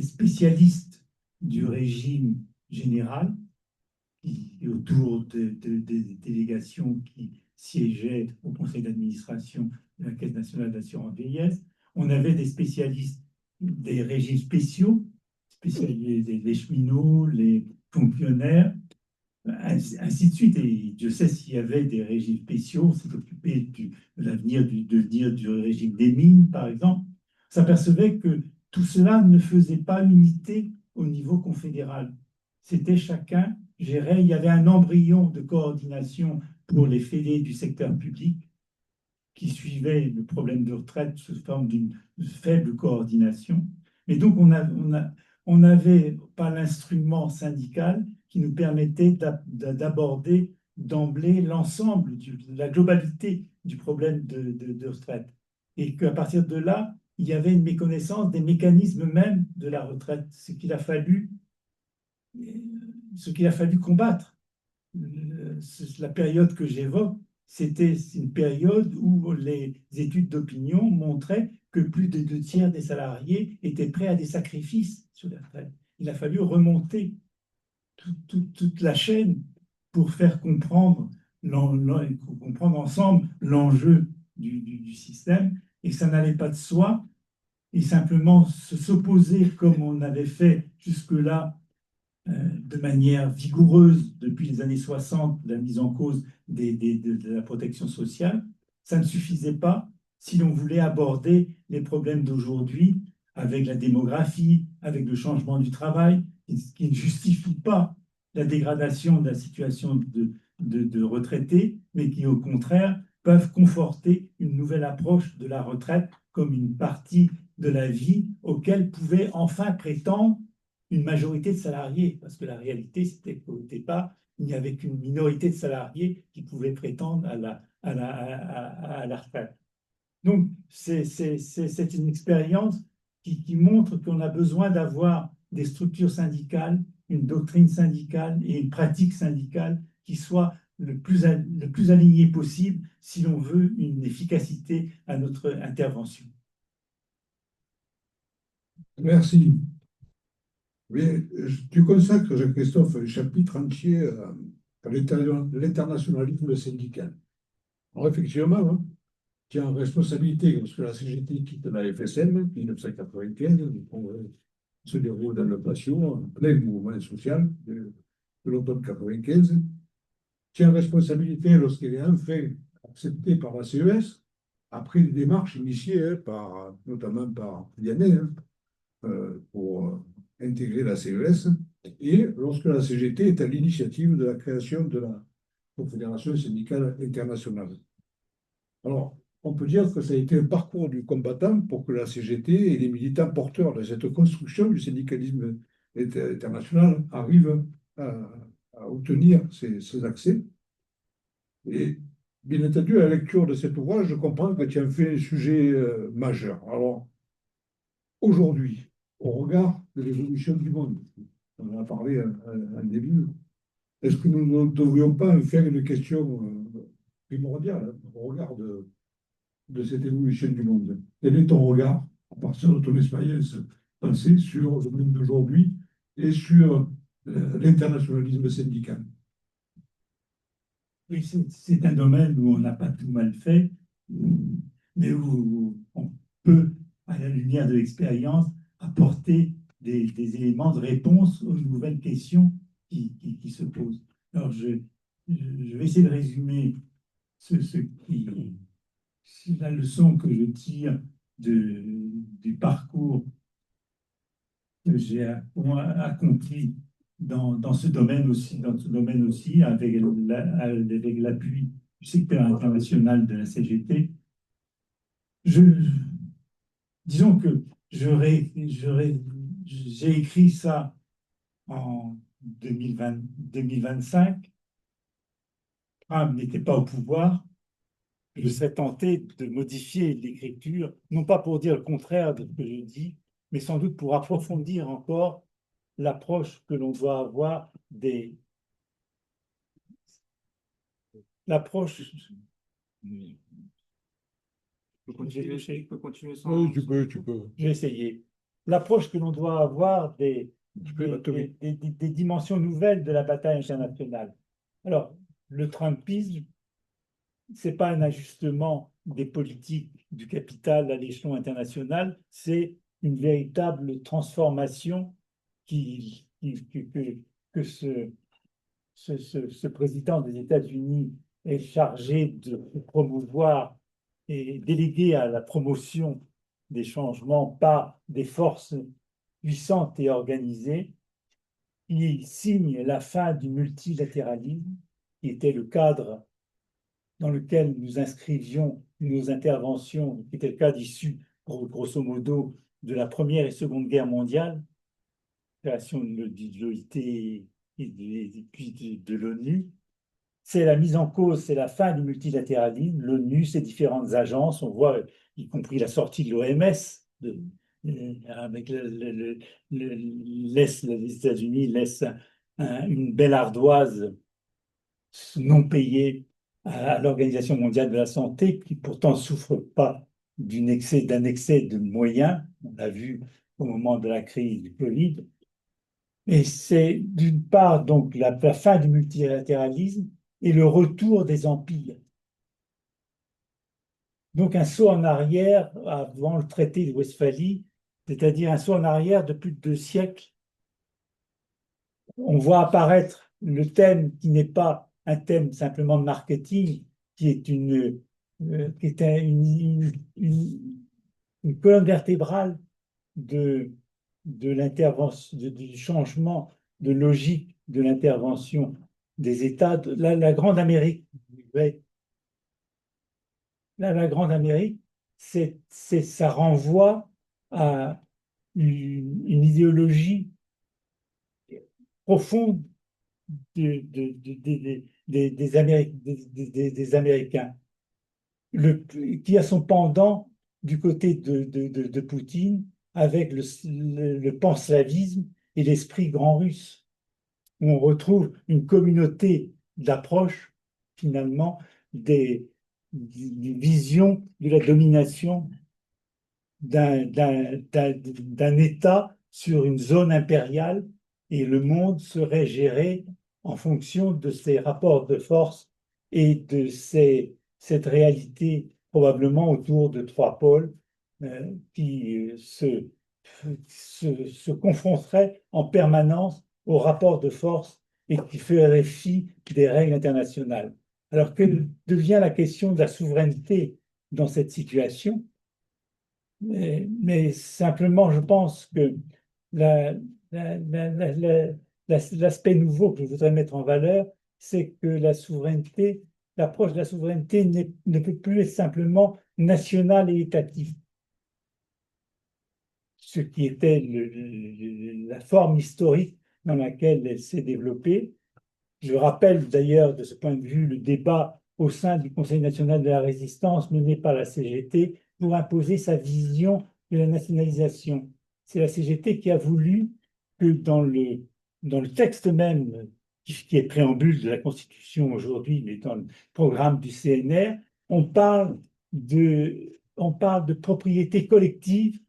spécialistes du régime général autour des délégations qui siégeaient au conseil d'administration de la Caisse nationale d'assurance vieillesse. On avait des spécialistes des régimes spéciaux, les cheminots, les fonctionnaires, ainsi de suite. Et Dieu sait s'il y avait des régimes spéciaux, on s'est occupé de l'avenir du régime des mines, par exemple. On s'apercevait que tout cela ne faisait pas unité au niveau confédéral. C'était chacun gérait, il y avait un embryon de coordination pour les fédés du secteur public qui suivaient le problème de retraite sous forme d'une faible coordination. Mais donc, on n'avait pas l'instrument syndical qui nous permettait d'aborder d'emblée l'ensemble, la globalité du problème de retraite. Et qu'à partir de là, il y avait une méconnaissance des mécanismes même de la retraite, ce qu'il a fallu combattre. La période que j'évoque, c'était une période où les études d'opinion montraient que plus de 2 tiers des salariés étaient prêts à des sacrifices sur la retraite. Il a fallu remonter toute la chaîne pour faire comprendre ensemble l'enjeu du système, et ça n'allait pas de soi, et simplement s'opposer comme on avait fait jusque-là de manière vigoureuse depuis les années 60, la mise en cause de la protection sociale, ça ne suffisait pas si l'on voulait aborder les problèmes d'aujourd'hui avec la démographie, avec le changement du travail, qui ne justifie pas la dégradation de la situation de retraités, mais qui au contraire peuvent conforter une nouvelle approche de la retraite comme une partie de la vie auquel pouvait enfin prétendre une majorité de salariés, parce que la réalité, c'était qu'au départ, il n'y avait qu'une minorité de salariés qui pouvaient prétendre à la retraite. Donc, c'est une expérience qui montre qu'on a besoin d'avoir des structures syndicales, une doctrine syndicale et une pratique syndicale qui soient le plus aligné possible si l'on veut une efficacité à notre intervention. Merci. Mais tu consacres, Jean-Christophe, un chapitre entier à l'internationalisme syndical. Alors effectivement, hein, tu as en responsabilité, parce que la CGT quitte la FSM en 1995, le congrès se déroule dans le patio, en plein mouvement social de l'automne 95. Tu as en responsabilité lorsqu'elle est enfin acceptée par la CES, après des démarches initiées notamment par Vianney, pour intégrer la CES, et lorsque la CGT est à l'initiative de la création de la Confédération syndicale internationale. Alors, on peut dire que ça a été un parcours du combattant pour que la CGT et les militants porteurs de cette construction du syndicalisme international arrivent à obtenir ces accès. Et bien entendu, à la lecture de cet ouvrage, je comprends que tu en fais un sujet majeur. Alors, aujourd'hui, au regard de l'évolution du monde, on en a parlé en début, est-ce que nous ne devrions pas en faire une question primordiale au regard de cette évolution du monde? Quel est ton regard, à partir de ton expérience passée, sur le monde d'aujourd'hui et sur l'internationalisme syndical? Oui, c'est un domaine où on n'a pas tout mal fait, mais où on peut, à la lumière de l'expérience, apporter des éléments de réponse aux nouvelles questions qui se posent. Alors, je vais essayer de résumer la leçon que je tire du parcours que j'ai accompli dans ce domaine aussi, avec l'appui du secteur international de la CGT. Disons que j'ai écrit ça en 2025. Trump n'était pas au pouvoir. Je serais tenté de modifier l'écriture, non pas pour dire le contraire de ce que je dis, mais sans doute pour approfondir encore l'approche que l'on doit avoir l'approche. Tu peux continuer sans. Oui, tu peux. Je vais essayer. L'approche que l'on doit avoir des dimensions nouvelles de la bataille internationale. Alors, le Trumpisme, ce n'est pas un ajustement des politiques du capital à l'échelon international, c'est une véritable transformation que ce président des États-Unis est chargé de promouvoir et délégué à la promotion des changements par des forces puissantes et organisées. Il signe la fin du multilatéralisme, qui était le cadre dans lequel nous inscrivions nos interventions, qui était le cadre issu, grosso modo, de la Première et Seconde Guerre mondiale, création de l'OIT et puis de l'ONU. C'est la mise en cause, c'est la fin du multilatéralisme, l'ONU, ses différentes agences, on voit, y compris la sortie de l'OMS, avec les États-Unis laissent une belle ardoise non payée à l'Organisation mondiale de la santé, qui pourtant ne souffre pas d'un excès de moyens, on l'a vu au moment de la crise du Covid. Et c'est d'une part donc la fin du multilatéralisme et le retour des empires. Donc un saut en arrière avant le traité de Westphalie, c'est-à-dire un saut en arrière de plus de 2 siècles. On voit apparaître le thème qui n'est pas un thème simplement de marketing, qui est une colonne vertébrale de l'intervention, du changement de logique de l'intervention des États. La Grande Amérique, la Grande Amérique, ça renvoie à une idéologie profonde des Américains, qui a son pendant du côté de Poutine avec le panslavisme et l'esprit grand russe, où on retrouve une communauté d'approche finalement des visions de la domination d'un État sur une zone impériale, et le monde serait géré en fonction de ces rapports de force et de cette réalité probablement autour de trois pôles qui se confronteraient en permanence aux rapports de force et qui feraient fi des règles internationales. Alors que devient la question de la souveraineté dans cette situation? Mais simplement, je pense que la- l'aspect nouveau que je voudrais mettre en valeur, c'est que la souveraineté, l'approche de la souveraineté ne peut plus être simplement nationale et étatique, ce qui était la forme historique dans laquelle elle s'est développée. Je rappelle d'ailleurs de ce point de vue le débat au sein du Conseil national de la résistance mené par la CGT pour imposer sa vision de la nationalisation. C'est la CGT qui a voulu que dans le texte même, qui est préambule de la Constitution aujourd'hui, mais dans le programme du CNR, on parle de propriété collective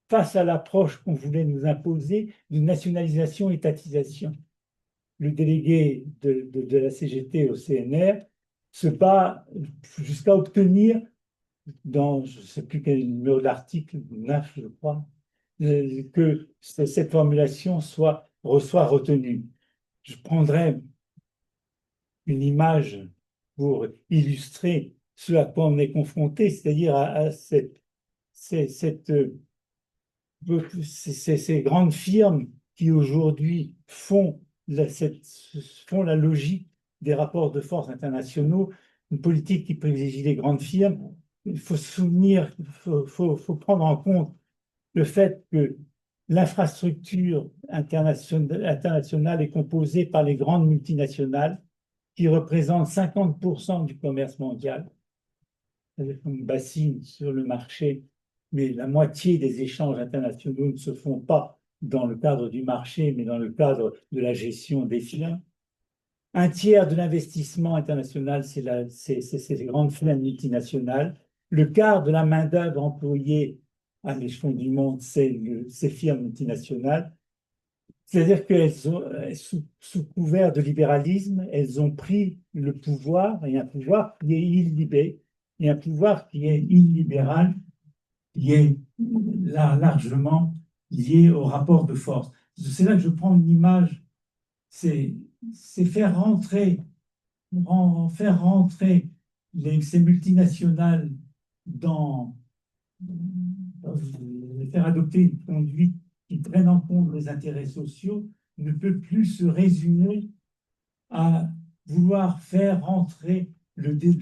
face à l'approche qu'on voulait nous imposer de nationalisation-étatisation. Le délégué de la CGT au CNR se bat jusqu'à obtenir, dans je ne sais plus quel numéro d'article, 9 je crois, que cette formulation soit retenue. Je prendrai une image pour illustrer ce à quoi on est confronté, c'est-à-dire à ces grandes firmes qui aujourd'hui font la logique des rapports de force internationaux, une politique qui privilégie les grandes firmes. Il faut se souvenir, faut prendre en compte le fait que l'infrastructure internationale est composée par les grandes multinationales qui représentent 50% du commerce mondial, une bassine sur le marché, mais la moitié des échanges internationaux ne se font pas dans le cadre du marché, mais dans le cadre de la gestion des flux. Un tiers de l'investissement international, c'est ces grandes firmes multinationales. Le quart de la main-d'œuvre employée à l'échelon du monde, c'est ces firmes multinationales. C'est-à-dire sous couvert de libéralisme, elles ont pris le pouvoir, et un pouvoir qui est illibéré, et un pouvoir qui est illibéral, qui est là largement lié au rapport de force. C'est là que je prends une image, c'est faire rentrer ces multinationales faire adopter une conduite qui prenne en compte les intérêts sociaux ne peut plus se résumer à vouloir faire rentrer l'image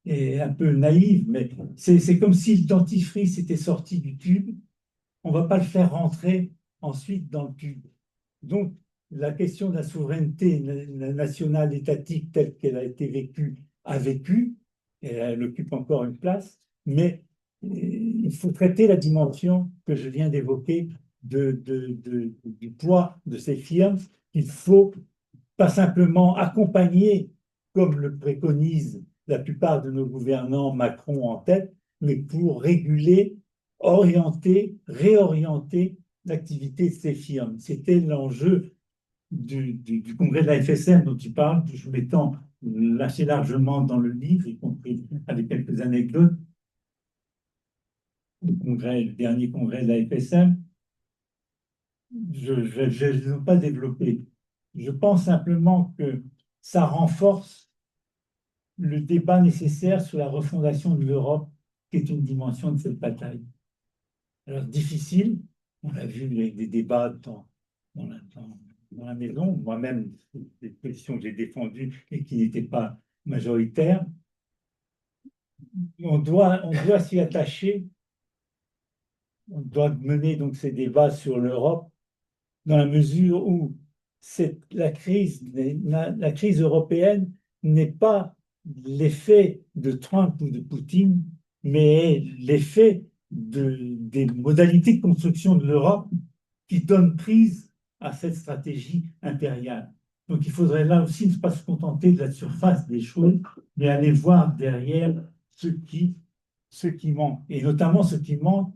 est un peu naïve, mais c'est comme si le dentifrice était sorti du tube. On ne va pas le faire rentrer ensuite dans le tube. Donc, la question de la souveraineté nationale étatique telle qu'elle a été vécue a vécu, et elle occupe encore une place, mais il faut traiter la dimension que je viens d'évoquer du poids de ces firmes. Il faut pas simplement accompagner, comme le préconisent la plupart de nos gouvernants, Macron en tête, mais pour réguler, orienter, réorienter l'activité de ces firmes. C'était l'enjeu du congrès de la FSM dont tu parles, que je m'étends assez largement dans le livre, y compris avec quelques anecdotes. Le dernier congrès de la FSM, je ne les ai pas développés. Je pense simplement que ça renforce le débat nécessaire sur la refondation de l'Europe, qui est une dimension de cette bataille. Alors, difficile, on l'a vu avec des débats dans la maison, moi-même, des positions que j'ai défendues et qui n'étaient pas majoritaires. On doit s'y attacher, on doit mener donc ces débats sur l'Europe dans la mesure où la crise européenne n'est pas l'effet de Trump ou de Poutine, mais l'effet des modalités de construction de l'Europe qui donnent prise à cette stratégie impériale. Donc il faudrait là aussi ne pas se contenter de la surface des choses, mais aller voir derrière ce qui manque. Et notamment ce qui manque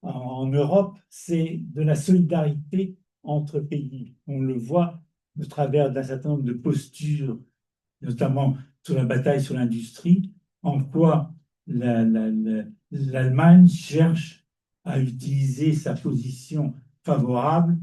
en Europe, c'est de la solidarité entre pays. On le voit au travers d'un certain nombre de postures, notamment sur la bataille sur l'industrie, en quoi l'Allemagne cherche à utiliser sa position favorable,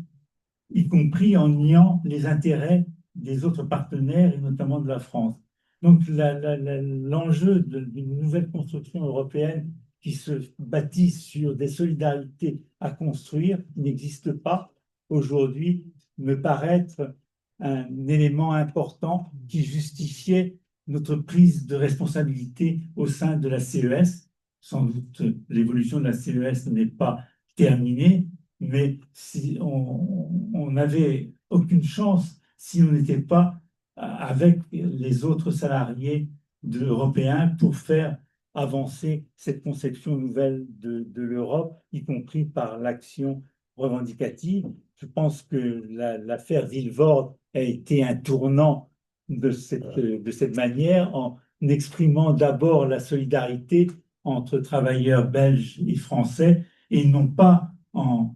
y compris en niant les intérêts des autres partenaires, et notamment de la France. Donc l'enjeu d'une nouvelle construction européenne qui se bâtit sur des solidarités à construire, qui n'existe pas aujourd'hui, me paraît être un élément important qui justifiait notre prise de responsabilité au sein de la CES. Sans doute, l'évolution de la CES n'est pas terminée, mais si on n'avait aucune chance si on n'était pas avec les autres salariés européens pour faire avancer cette conception nouvelle de l'Europe, y compris par l'action revendicative. Je pense que l'affaire Vilvoorde a été un tournant de cette manière en exprimant d'abord la solidarité entre travailleurs belges et français et non pas en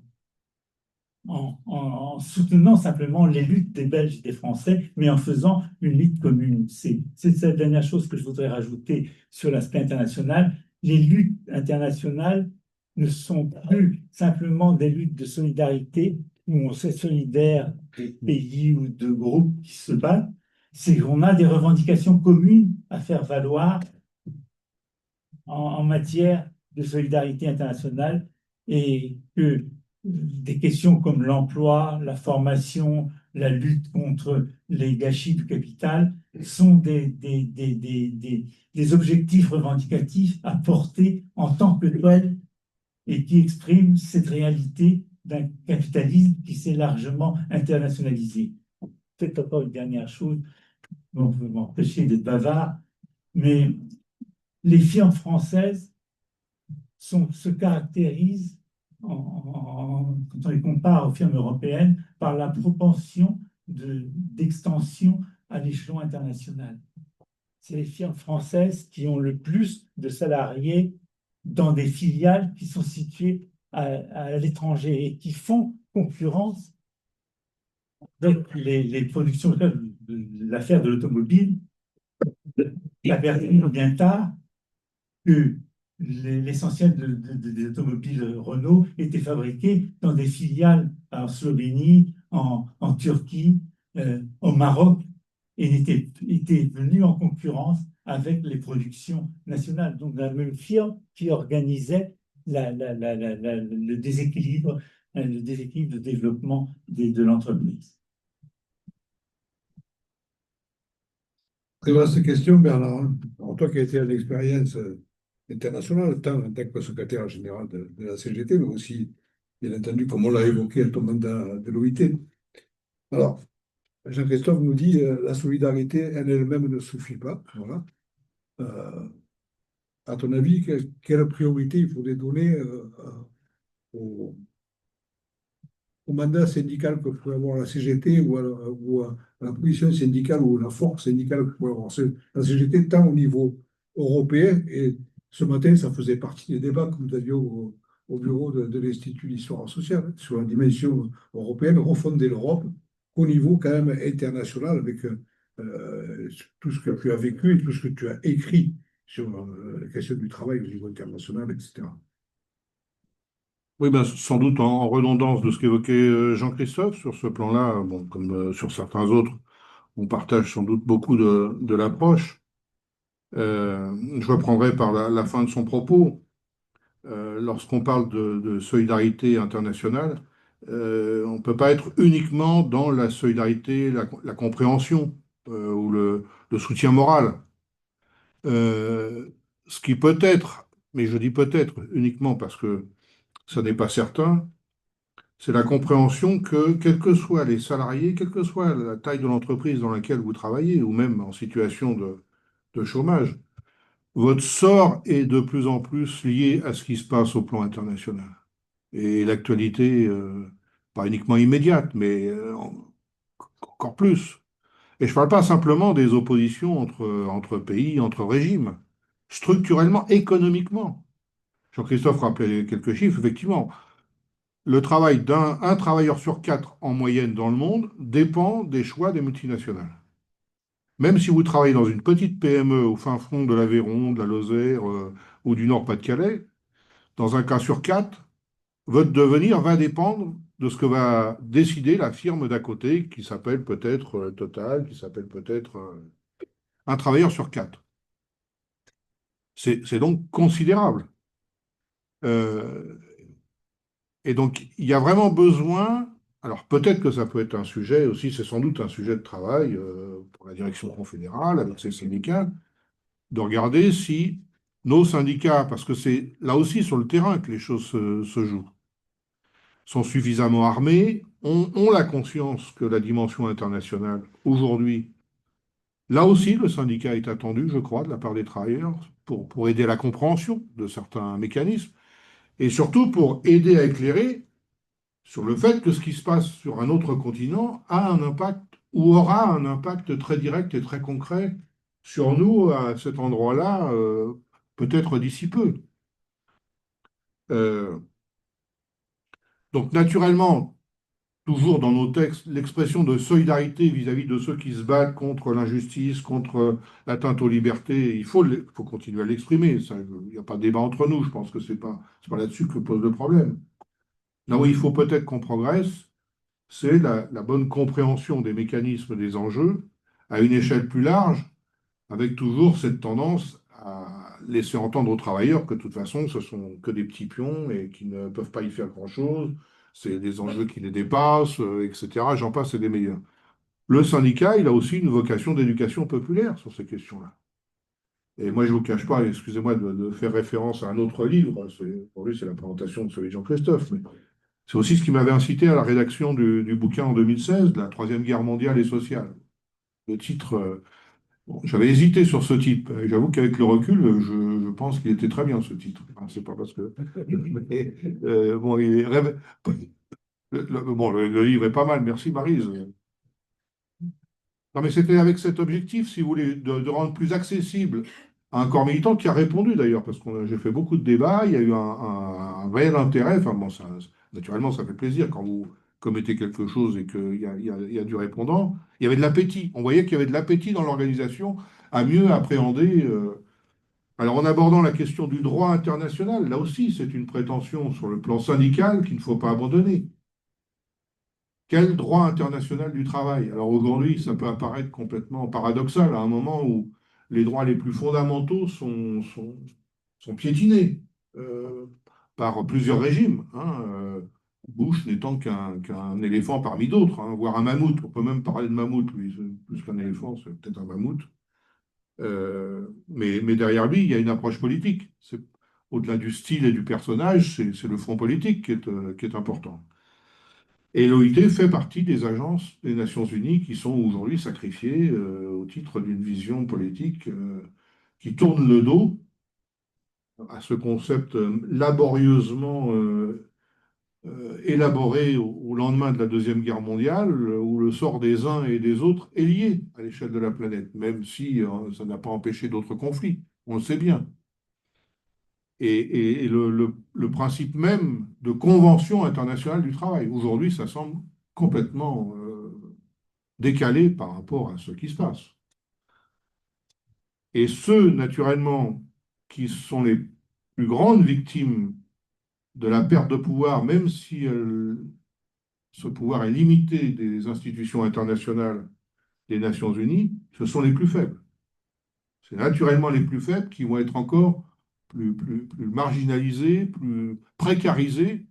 soutenant simplement les luttes des Belges et des Français, mais en faisant une lutte commune. C'est cette dernière chose que je voudrais rajouter sur l'aspect international. Les luttes internationales ne sont plus simplement des luttes de solidarité où on s'est solidaire des pays ou de groupes qui se battent, c'est qu'on a des revendications communes à faire valoir en matière de solidarité internationale et que des questions comme l'emploi, la formation, la lutte contre les gâchis du capital sont des objectifs revendicatifs à porter en tant que tels et qui expriment cette réalité d'un capitalisme qui s'est largement internationalisé. Peut-être encore une dernière chose, bon, vous m'empêcher d'être bavard, mais les firmes françaises se caractérisent, quand on les compare aux firmes européennes, par la propension d'extension à l'échelon international. C'est les firmes françaises qui ont le plus de salariés dans des filiales qui sont situées à l'étranger et qui font concurrence avec les productions de l'affaire de l'automobile. Il a perdu bien tard que l'essentiel des automobiles Renault était fabriqué dans des filiales en Slovénie, en Turquie, au Maroc, et était venu en concurrence avec les productions nationales. Donc la même firme qui organisait le déséquilibre de développement de l'entreprise. Très vaste question, Bernard. Alors, toi qui as été une expérience internationale, tant en tant que secrétaire général de la CGT, mais aussi, bien entendu, comme on l'a évoqué à ton mandat de l'OIT. Alors, Jean-Christophe nous dit la solidarité elle-même ne suffit pas. Voilà. À ton avis, quelle priorité il faudrait donner au, au mandat syndical que pourrait avoir la CGT ou à la position syndicale ou la force syndicale que pourrait avoir la CGT, tant au niveau européen. Et ce matin, ça faisait partie des débats que nous avions au bureau de l'Institut d'histoire sociale sur la dimension européenne, refonder l'Europe au niveau quand même international avec tout ce que tu as vécu et tout ce que tu as écrit sur la question du travail au niveau international, etc. Oui, ben, sans doute en redondance de ce qu'évoquait Jean-Christophe sur ce plan-là, bon, comme sur certains autres, on partage sans doute beaucoup de l'approche. Je reprendrai par la fin de son propos. Lorsqu'on parle de solidarité internationale, on ne peut pas être uniquement dans la solidarité, la compréhension ou le soutien moral. Ce qui peut être, mais je dis peut-être uniquement parce que ça n'est pas certain, c'est la compréhension que, quels que soient les salariés, quelle que soit la taille de l'entreprise dans laquelle vous travaillez, ou même en situation de chômage, votre sort est de plus en plus lié à ce qui se passe au plan international. Et l'actualité, pas uniquement immédiate, mais encore plus. Et je ne parle pas simplement des oppositions entre pays, entre régimes, structurellement, économiquement. Jean-Christophe rappelait quelques chiffres, effectivement. Le travail un travailleur sur quatre en moyenne dans le monde dépend des choix des multinationales. Même si vous travaillez dans une petite PME au fin fond de l'Aveyron, de la Lozère ou du Nord-Pas-de-Calais, dans un cas sur quatre, votre devenir va dépendre de ce que va décider la firme d'à côté, qui s'appelle peut-être Total, qui s'appelle peut-être un travailleur sur quatre. C'est donc considérable. Euh, et donc, il y a vraiment besoin, alors peut-être que ça peut être un sujet aussi, c'est sans doute un sujet de travail pour la direction confédérale, avec ses syndicats, de regarder si nos syndicats, parce que c'est là aussi sur le terrain que les choses se jouent, sont suffisamment armés, ont la conscience que la dimension internationale, aujourd'hui, là aussi, le syndicat est attendu, je crois, de la part des travailleurs, pour aider à la compréhension de certains mécanismes, et surtout pour aider à éclairer sur le fait que ce qui se passe sur un autre continent a un impact ou aura un impact très direct et très concret sur nous à cet endroit-là, peut-être d'ici peu. Euh, donc naturellement, toujours dans nos textes, l'expression de solidarité vis-à-vis de ceux qui se battent contre l'injustice, contre l'atteinte aux libertés, faut continuer à l'exprimer. Il n'y a pas de débat entre nous, je pense que c'est pas là-dessus que pose le problème. Là où il faut peut-être qu'on progresse, c'est la bonne compréhension des mécanismes des enjeux à une échelle plus large, avec toujours cette tendance à laisser entendre aux travailleurs que de toute façon, ce sont que des petits pions et qu'ils ne peuvent pas y faire grand-chose, c'est des enjeux qui les dépassent, etc. J'en passe et des meilleurs. Le syndicat, il a aussi une vocation d'éducation populaire sur ces questions-là. Et moi, je ne vous cache pas, excusez-moi de faire référence à un autre livre, pour lui, c'est la présentation de celui de Jean-Christophe, mais c'est aussi ce qui m'avait incité à la rédaction du bouquin en 2016, de la Troisième Guerre mondiale et sociale. Le titre, bon, j'avais hésité sur ce titre. Et j'avoue qu'avec le recul, je pense qu'il était très bien ce titre. Enfin, c'est pas parce que. Mais, bon, le livre est pas mal, merci Maryse. Non, mais c'était avec cet objectif, si vous voulez, de rendre plus accessible à un corps militant qui a répondu d'ailleurs, parce que j'ai fait beaucoup de débats, il y a eu un réel intérêt. Enfin, bon, naturellement, ça fait plaisir quand vous commettez quelque chose et qu'il y a du répondant. Il y avait de l'appétit. On voyait qu'il y avait de l'appétit dans l'organisation à mieux appréhender. Alors, en abordant la question du droit international, là aussi, c'est une prétention sur le plan syndical qu'il ne faut pas abandonner. Quel droit international du travail? Alors aujourd'hui, ça peut apparaître complètement paradoxal à un moment où les droits les plus fondamentaux sont piétinés euh, par plusieurs régimes, hein, Bush n'étant qu'un éléphant parmi d'autres, hein, voire un mammouth. On peut même parler de mammouth, lui, plus qu'un éléphant, c'est peut-être un mammouth. Mais derrière lui, il y a une approche politique. Au-delà du style et du personnage, c'est le front politique qui est important. Et l'OIT fait partie des agences des Nations Unies qui sont aujourd'hui sacrifiées au titre d'une vision politique qui tourne le dos à ce concept laborieusement élaboré au lendemain de la Deuxième Guerre mondiale, où le sort des uns et des autres est lié à l'échelle de la planète, même si ça n'a pas empêché d'autres conflits, on le sait bien. Et le principe même de convention internationale du travail, aujourd'hui, ça semble complètement décalé par rapport à ce qui se passe. Et ceux, naturellement, qui sont les plus grandes victimes de la perte de pouvoir, même si ce pouvoir est limité des institutions internationales des Nations Unies, ce sont les plus faibles. C'est naturellement les plus faibles qui vont être encore plus marginalisés, plus précarisés,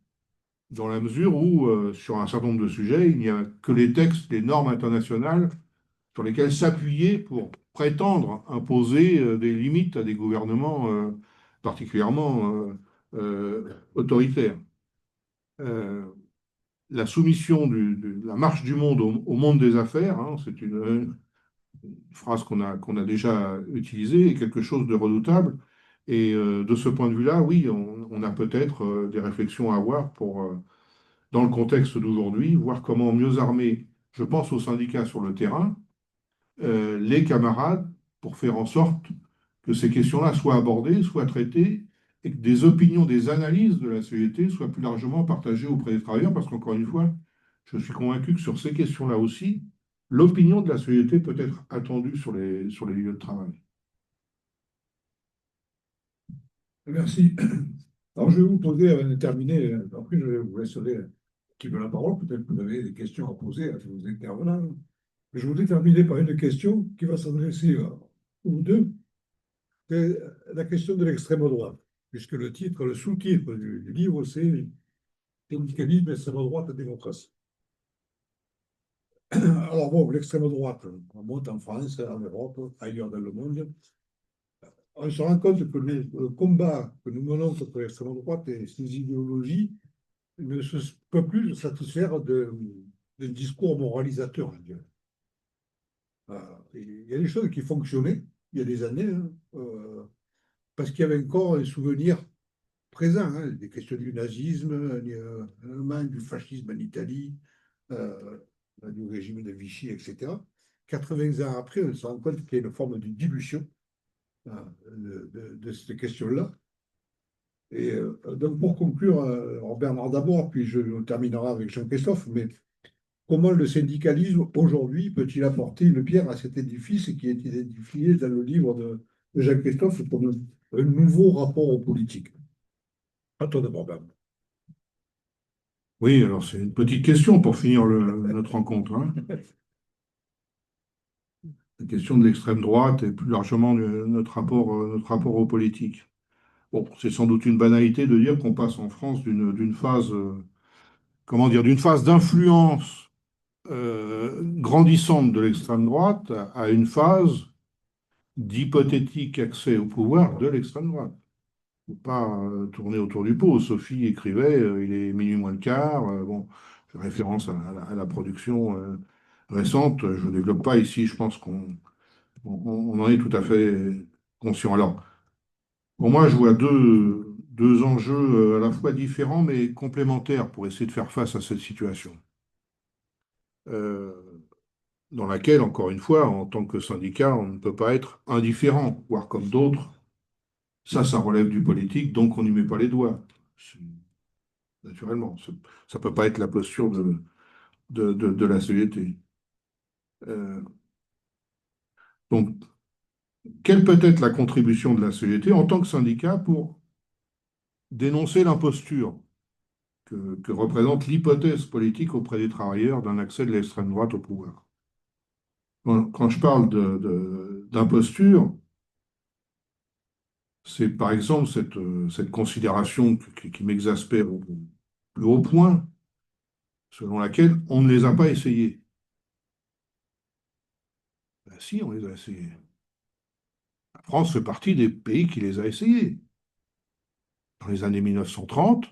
dans la mesure où, sur un certain nombre de sujets, il n'y a que les textes, les normes internationales sur lesquels s'appuyer pour prétendre imposer des limites à des gouvernements particulièrement autoritaires. Euh, la soumission de la marche du monde au monde des affaires, hein, c'est une phrase qu'on a déjà utilisée et quelque chose de redoutable. Et de ce point de vue-là, oui, on a peut-être des réflexions à avoir pour dans le contexte d'aujourd'hui, voir comment mieux armer, je pense aux syndicats sur le terrain, les camarades pour faire en sorte que ces questions-là soient abordées, soient traitées et que des opinions, des analyses de la société soient plus largement partagées auprès des travailleurs, parce qu'encore une fois, je suis convaincu que sur ces questions-là aussi, l'opinion de la société peut être attendue sur les lieux de travail. Merci. Alors, je vais vous poser, avant de terminer, après je vous laisserai qui veut la parole, peut-être que vous avez des questions à poser à vos intervenants. Je voudrais terminer par une question qui va s'adresser à vous deux. C'est la question de l'extrême droite, puisque le titre, le sous-titre du livre, c'est Syndicalisme, extrême droite, démocratie. Alors bon, l'extrême droite, on monte en France, en Europe, ailleurs dans le monde. On se rend compte que le combat que nous menons contre l'extrême droite et ses idéologies ne se peut plus se satisfaire d'un discours moralisateur, je dirais. Il y a des choses qui fonctionnaient il y a des années, hein, parce qu'il y avait encore un souvenir présent, hein, des questions du nazisme en Allemagne, du fascisme en Italie, euh, du régime de Vichy, etc. 80 ans après, on se rend compte qu'il y a une forme de dilution de ces questions-là. Et donc, pour conclure, Bernard d'abord, puis je terminerai avec Jean-Christophe, mais comment le syndicalisme aujourd'hui peut-il apporter une pierre à cet édifice qui est identifié dans le livre de Jean-Christophe comme un nouveau rapport aux politiques? À toi d'abord, Bernard. Oui, alors c'est une petite question pour finir notre rencontre, hein. La question de l'extrême droite et plus largement notre rapport aux politiques. Bon, c'est sans doute une banalité de dire qu'on passe en France d'une phase, comment dire, d'une phase d'influence grandissante de l'extrême droite à une phase d'hypothétique accès au pouvoir de l'extrême droite. Il ne faut pas tourner autour du pot. Sophie écrivait, il est minuit moins le quart. Bon, je fais référence à la production récente. Je ne développe pas ici. Je pense qu'on en est tout à fait conscient. Alors, pour moi, je vois deux enjeux à la fois différents mais complémentaires pour essayer de faire face à cette situation. Dans laquelle, encore une fois, en tant que syndicat, on ne peut pas être indifférent, voire comme d'autres. Ça relève du politique, donc on n'y met pas les doigts. Naturellement, ça ne peut pas être la posture de la société. Euh, donc, quelle peut être la contribution de la société en tant que syndicat pour dénoncer l'imposture que représente l'hypothèse politique auprès des travailleurs d'un accès de l'extrême droite au pouvoir? Quand je parle d'imposture, c'est par exemple cette considération qui m'exaspère au plus haut point, selon laquelle on ne les a pas essayés. Ben si, on les a essayés. La France fait partie des pays qui les a essayés. Dans les années 1930,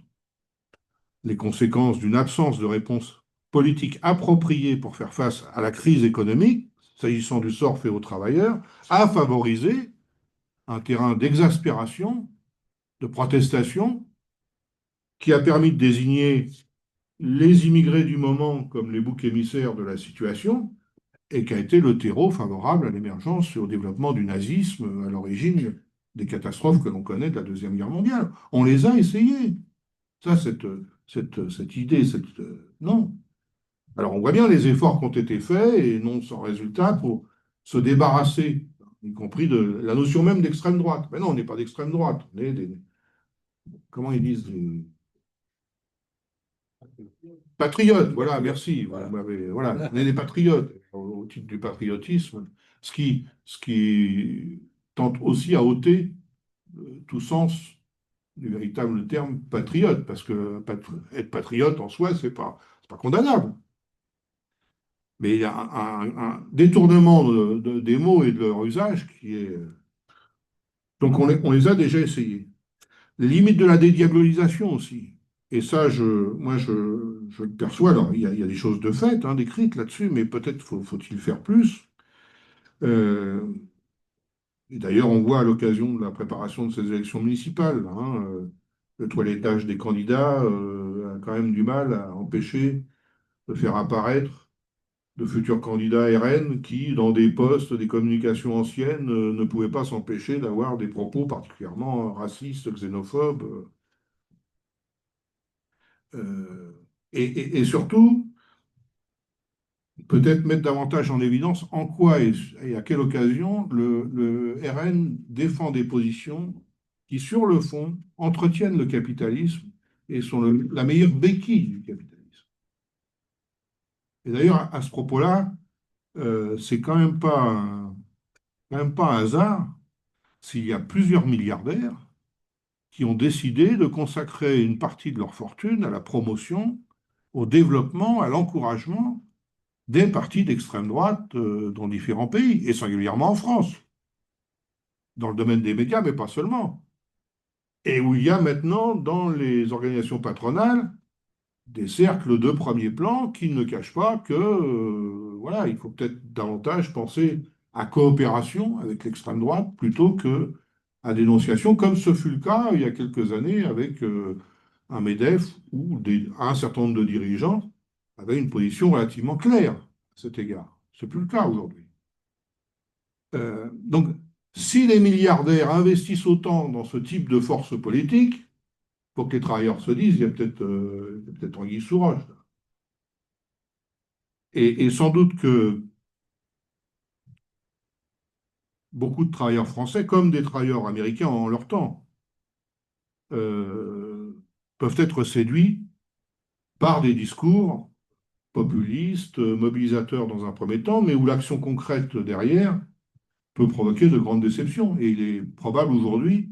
les conséquences d'une absence de réponse politique appropriée pour faire face à la crise économique, s'agissant du sort fait aux travailleurs, a favorisé un terrain d'exaspération, de protestation, qui a permis de désigner les immigrés du moment comme les boucs émissaires de la situation, et qui a été le terreau favorable à l'émergence et au développement du nazisme à l'origine des catastrophes que l'on connaît de la Deuxième Guerre mondiale. On les a essayés. Ça, cette idée, non. Alors on voit bien les efforts qui ont été faits et non sans résultat pour se débarrasser, y compris de la notion même d'extrême droite. Mais non, on n'est pas d'extrême droite. On est comment ils disent, patriotes, voilà, merci. Voilà. Voilà, on est des patriotes, au titre du patriotisme, ce qui tente aussi à ôter tout sens du véritable terme patriote, parce que être patriote en soi, c'est pas condamnable. Mais il y a un détournement des mots et de leur usage qui est. Donc on les a déjà essayés. Les limites de la dédiabolisation aussi. Et ça, moi, je le perçois. Alors, il y a des choses de fait, hein, décrites là-dessus, mais peut-être faut-il faire plus. Euh, et d'ailleurs, on voit à l'occasion de la préparation de ces élections municipales, hein, le toilettage des candidats a quand même du mal à empêcher empêcher de faire apparaître de futurs candidats RN qui, dans des postes, des communications anciennes, ne pouvaient pas s'empêcher d'avoir des propos particulièrement racistes, xénophobes. Et surtout, peut-être mettre davantage en évidence en quoi et à quelle occasion le RN défend des positions qui, sur le fond, entretiennent le capitalisme et sont la meilleure béquille du capitalisme. Et d'ailleurs, à ce propos-là, c'est quand même pas un hasard s'il y a plusieurs milliardaires qui ont décidé de consacrer une partie de leur fortune à la promotion, au développement, à l'encouragement des partis d'extrême droite dans différents pays, et singulièrement en France, dans le domaine des médias, mais pas seulement. Et où il y a maintenant, dans les organisations patronales, des cercles de premier plan qui ne cachent pas que, voilà, il faut peut-être davantage penser à coopération avec l'extrême droite plutôt que à dénonciation, comme ce fut le cas il y a quelques années avec un MEDEF où un certain nombre de dirigeants avaient une position relativement claire à cet égard. Ce n'est plus le cas aujourd'hui. Donc, si les milliardaires investissent autant dans ce type de force politique, pour que les travailleurs se disent, il y a peut-être anguille sous roche. Et sans doute que beaucoup de travailleurs français, comme des travailleurs américains en leur temps, euh, peuvent être séduits par des discours populistes, mobilisateurs dans un premier temps, mais où l'action concrète derrière peut provoquer de grandes déceptions. Et il est probable aujourd'hui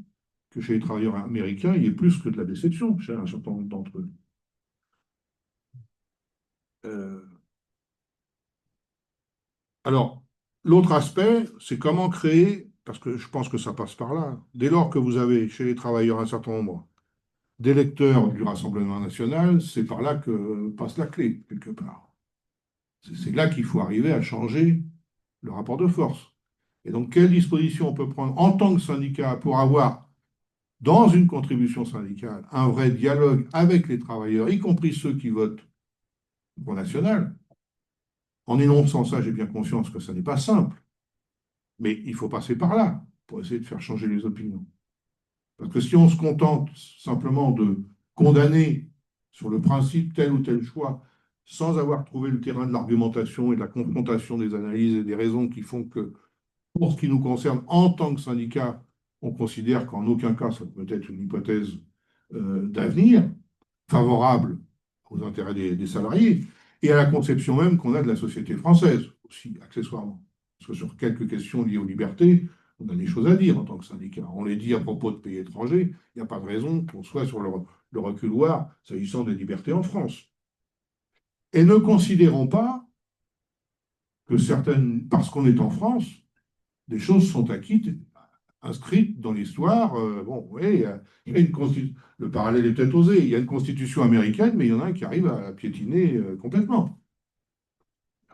que chez les travailleurs américains, il y ait plus que de la déception chez un certain nombre d'entre eux. Euh, alors, l'autre aspect, c'est comment créer, parce que je pense que ça passe par là, dès lors que vous avez chez les travailleurs un certain nombre d'électeurs du Rassemblement national, c'est par là que passe la clé, quelque part. C'est là qu'il faut arriver à changer le rapport de force. Et donc, quelles dispositions on peut prendre en tant que syndicat pour avoir, dans une contribution syndicale, un vrai dialogue avec les travailleurs, y compris ceux qui votent au national. En énonçant ça, j'ai bien conscience que ça n'est pas simple, mais il faut passer par là pour essayer de faire changer les opinions. Parce que si on se contente simplement de condamner sur le principe tel ou tel choix, sans avoir trouvé le terrain de l'argumentation et de la confrontation des analyses et des raisons qui font que, pour ce qui nous concerne, en tant que syndicat, on considère qu'en aucun cas ça peut être une hypothèse d'avenir favorable aux intérêts des salariés et à la conception même qu'on a de la société française, aussi accessoirement. Parce que sur quelques questions liées aux libertés, on a des choses à dire en tant que syndicat. On les dit à propos de pays étrangers, il n'y a pas de raison qu'on soit sur le reculoir s'agissant des libertés en France. Et ne considérons pas que certaines, parce qu'on est en France, des choses sont acquises, inscrites dans l'histoire. Bon, oui, il y a le parallèle est peut-être osé. Il y a une constitution américaine, mais il y en a un qui arrive à la piétiner complètement.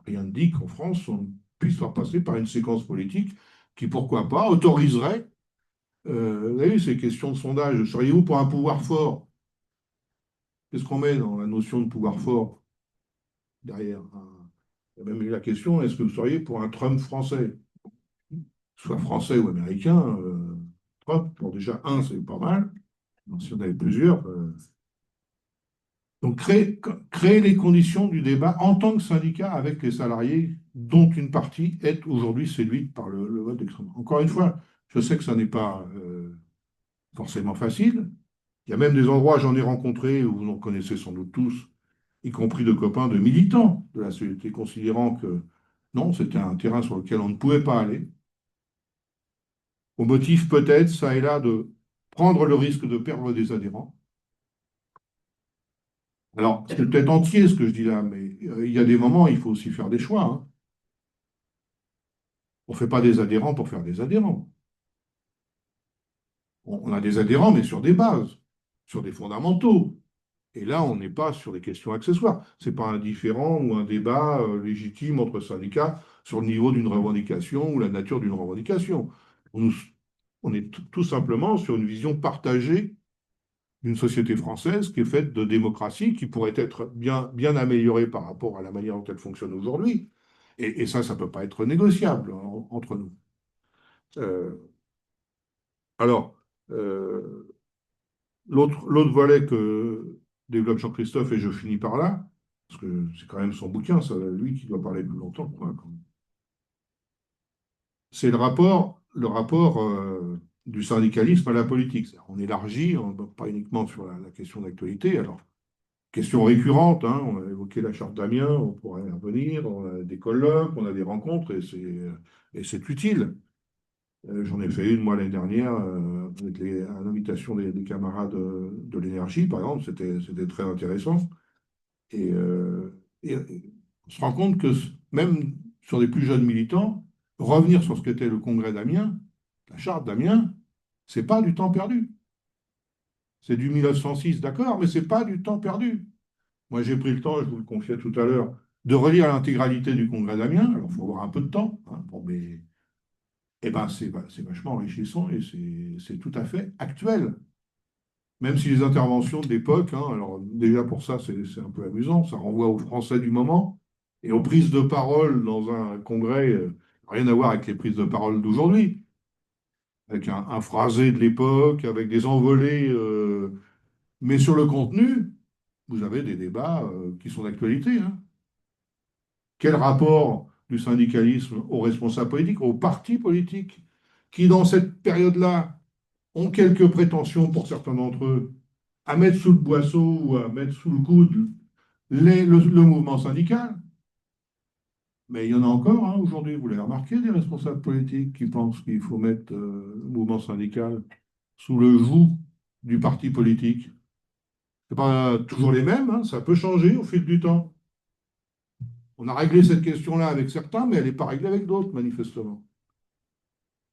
Rien ne dit qu'en France, on puisse faire passer par une séquence politique qui, pourquoi pas, autoriserait. Vous avez vu ces questions de sondage, seriez-vous pour un pouvoir fort? Qu'est-ce qu'on met dans la notion de pouvoir fort derrière? Il y a même eu la question, est-ce que vous seriez pour un Trump français? Soit français ou américain, Trump, bon déjà, un, c'est pas mal. Si on avait plusieurs. Donc, créer les conditions du débat en tant que syndicat avec les salariés, dont une partie est aujourd'hui séduite par le vote d'extrême. Encore une fois, je sais que ça n'est pas forcément facile. Il y a même des endroits, j'en ai rencontré, où vous en connaissez sans doute tous, y compris de copains de militants de la société, considérant que non, c'était un terrain sur lequel on ne pouvait pas aller, au motif peut-être, ça et là, de prendre le risque de perdre des adhérents. Alors, c'est peut-être entier ce que je dis là, mais il y a des moments, il faut aussi faire des choix. Hein. On ne fait pas des adhérents pour faire des adhérents. On a des adhérents, mais sur des bases, sur des fondamentaux. Et là, on n'est pas sur des questions accessoires. Ce n'est pas un différend ou un débat légitime entre syndicats sur le niveau d'une revendication ou la nature d'une revendication. On est tout simplement sur une vision partagée d'une société française qui est faite de démocratie, qui pourrait être bien, bien améliorée par rapport à la manière dont elle fonctionne aujourd'hui. Et ça ne peut pas être négociable entre nous. Euh, alors, euh, l'autre volet que développe Jean-Christophe, et je finis par là, parce que c'est quand même son bouquin, ça, lui qui doit parler plus longtemps que moi, quand même. C'est le rapport du syndicalisme à la politique. On élargit, pas uniquement sur la question d'actualité. Alors, question récurrente, hein, on a évoqué la charte d'Amiens, on pourrait y revenir, on a des colloques, on a des rencontres, et c'est utile. J'en ai fait une, moi, l'année dernière, avec à l'invitation des camarades de l'énergie, par exemple, c'était très intéressant. Et on se rend compte que même sur des plus jeunes militants, revenir sur ce qu'était le congrès d'Amiens, la charte d'Amiens, c'est pas du temps perdu. C'est du 1906, d'accord, mais c'est pas du temps perdu. Moi, j'ai pris le temps, je vous le confiais tout à l'heure, de relire l'intégralité du congrès d'Amiens. Alors, il faut avoir un peu de temps, hein, mais eh ben, c'est vachement enrichissant et c'est tout à fait actuel. Même si les interventions de l'époque, hein, alors déjà pour ça, c'est un peu amusant, ça renvoie aux Français du moment et aux prises de parole dans un congrès, rien à voir avec les prises de parole d'aujourd'hui, avec un phrasé de l'époque, avec des envolées, mais sur le contenu, vous avez des débats qui sont d'actualité, hein. Quel rapport du syndicalisme aux responsables politiques, aux partis politiques, qui dans cette période-là ont quelques prétentions pour certains d'entre eux à mettre sous le boisseau ou à mettre sous le coude le mouvement syndical. Mais il y en a encore, hein, aujourd'hui, vous l'avez remarqué, des responsables politiques qui pensent qu'il faut mettre le mouvement syndical sous le joug du parti politique. Ce n'est pas toujours les mêmes, hein, ça peut changer au fil du temps. On a réglé cette question-là avec certains, mais elle n'est pas réglée avec d'autres, manifestement.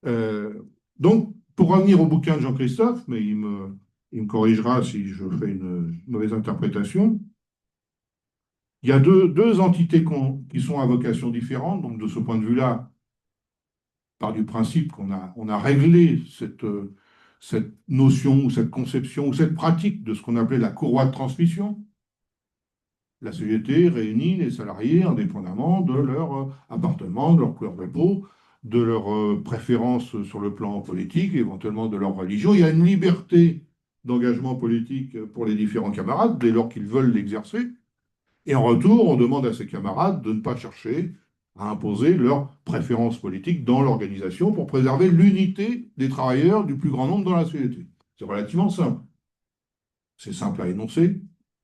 Euh, donc, pour revenir au bouquin de Jean-Christophe, mais il me corrigera si je fais une mauvaise interprétation, il y a deux entités qui sont à vocation différente. Donc, de ce point de vue-là, part du principe qu'on a réglé cette notion ou cette conception ou cette pratique de ce qu'on appelait la courroie de transmission. La CGT réunit les salariés indépendamment de leur appartement, de leur couleur de peau, de leurs préférences sur le plan politique, éventuellement de leur religion. Il y a une liberté d'engagement politique pour les différents camarades dès lors qu'ils veulent l'exercer. Et en retour, on demande à ces camarades de ne pas chercher à imposer leurs préférences politiques dans l'organisation pour préserver l'unité des travailleurs du plus grand nombre dans la société. C'est relativement simple. C'est simple à énoncer.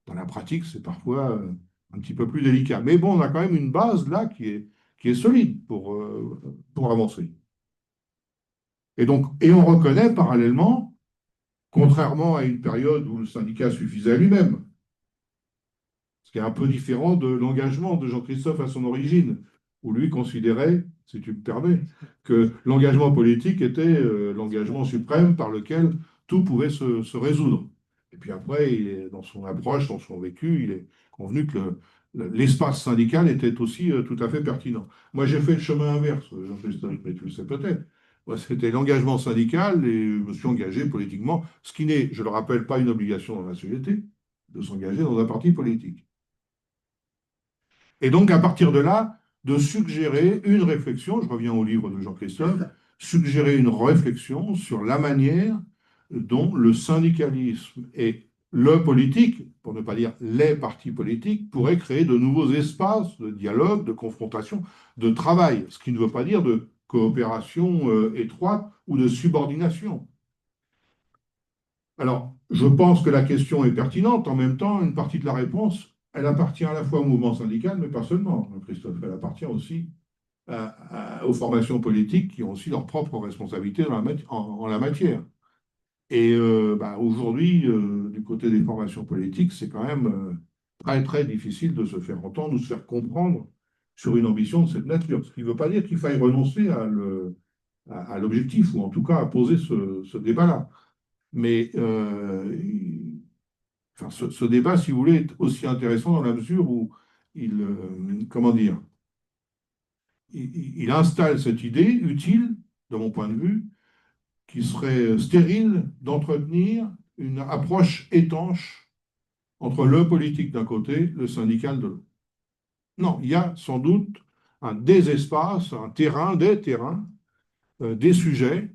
Dans la pratique, c'est parfois un petit peu plus délicat. Mais bon, on a quand même une base là qui est solide pour avancer. Et donc, on reconnaît parallèlement, contrairement à une période où le syndicat suffisait à lui-même, ce qui est un peu différent de l'engagement de Jean-Christophe à son origine, où lui considérait, si tu me permets, que l'engagement politique était l'engagement suprême par lequel tout pouvait se résoudre. Et puis après, dans son approche, dans son vécu, il est convenu que l'espace syndical était aussi tout à fait pertinent. Moi, j'ai fait le chemin inverse, Jean-Christophe, mais tu le sais peut-être. Moi, c'était l'engagement syndical et je me suis engagé politiquement, ce qui n'est, je le rappelle, pas une obligation dans la société, de s'engager dans un parti politique. Et donc, à partir de là, de suggérer une réflexion, je reviens au livre de Jean-Christophe, suggérer une réflexion sur la manière dont le syndicalisme et le politique, pour ne pas dire les partis politiques, pourraient créer de nouveaux espaces de dialogue, de confrontation, de travail, ce qui ne veut pas dire de coopération étroite ou de subordination. Alors, je pense que la question est pertinente. En même temps, une partie de la réponse, elle appartient à la fois au mouvement syndical, mais pas seulement, Christophe. Elle appartient aussi aux formations politiques qui ont aussi leur propre responsabilité en la matière. Et aujourd'hui, du côté des formations politiques, c'est quand même très, très difficile de se faire entendre ou de se faire comprendre sur une ambition de cette nature. Ce qui ne veut pas dire qu'il faille renoncer à l'objectif, ou en tout cas à poser ce débat-là. Mais enfin, ce débat, si vous voulez, est aussi intéressant dans la mesure où comment dire, il installe cette idée utile, de mon point de vue, qui serait stérile d'entretenir une approche étanche entre le politique d'un côté, le syndical de l'autre. Non, il y a sans doute des espaces, des terrains, des sujets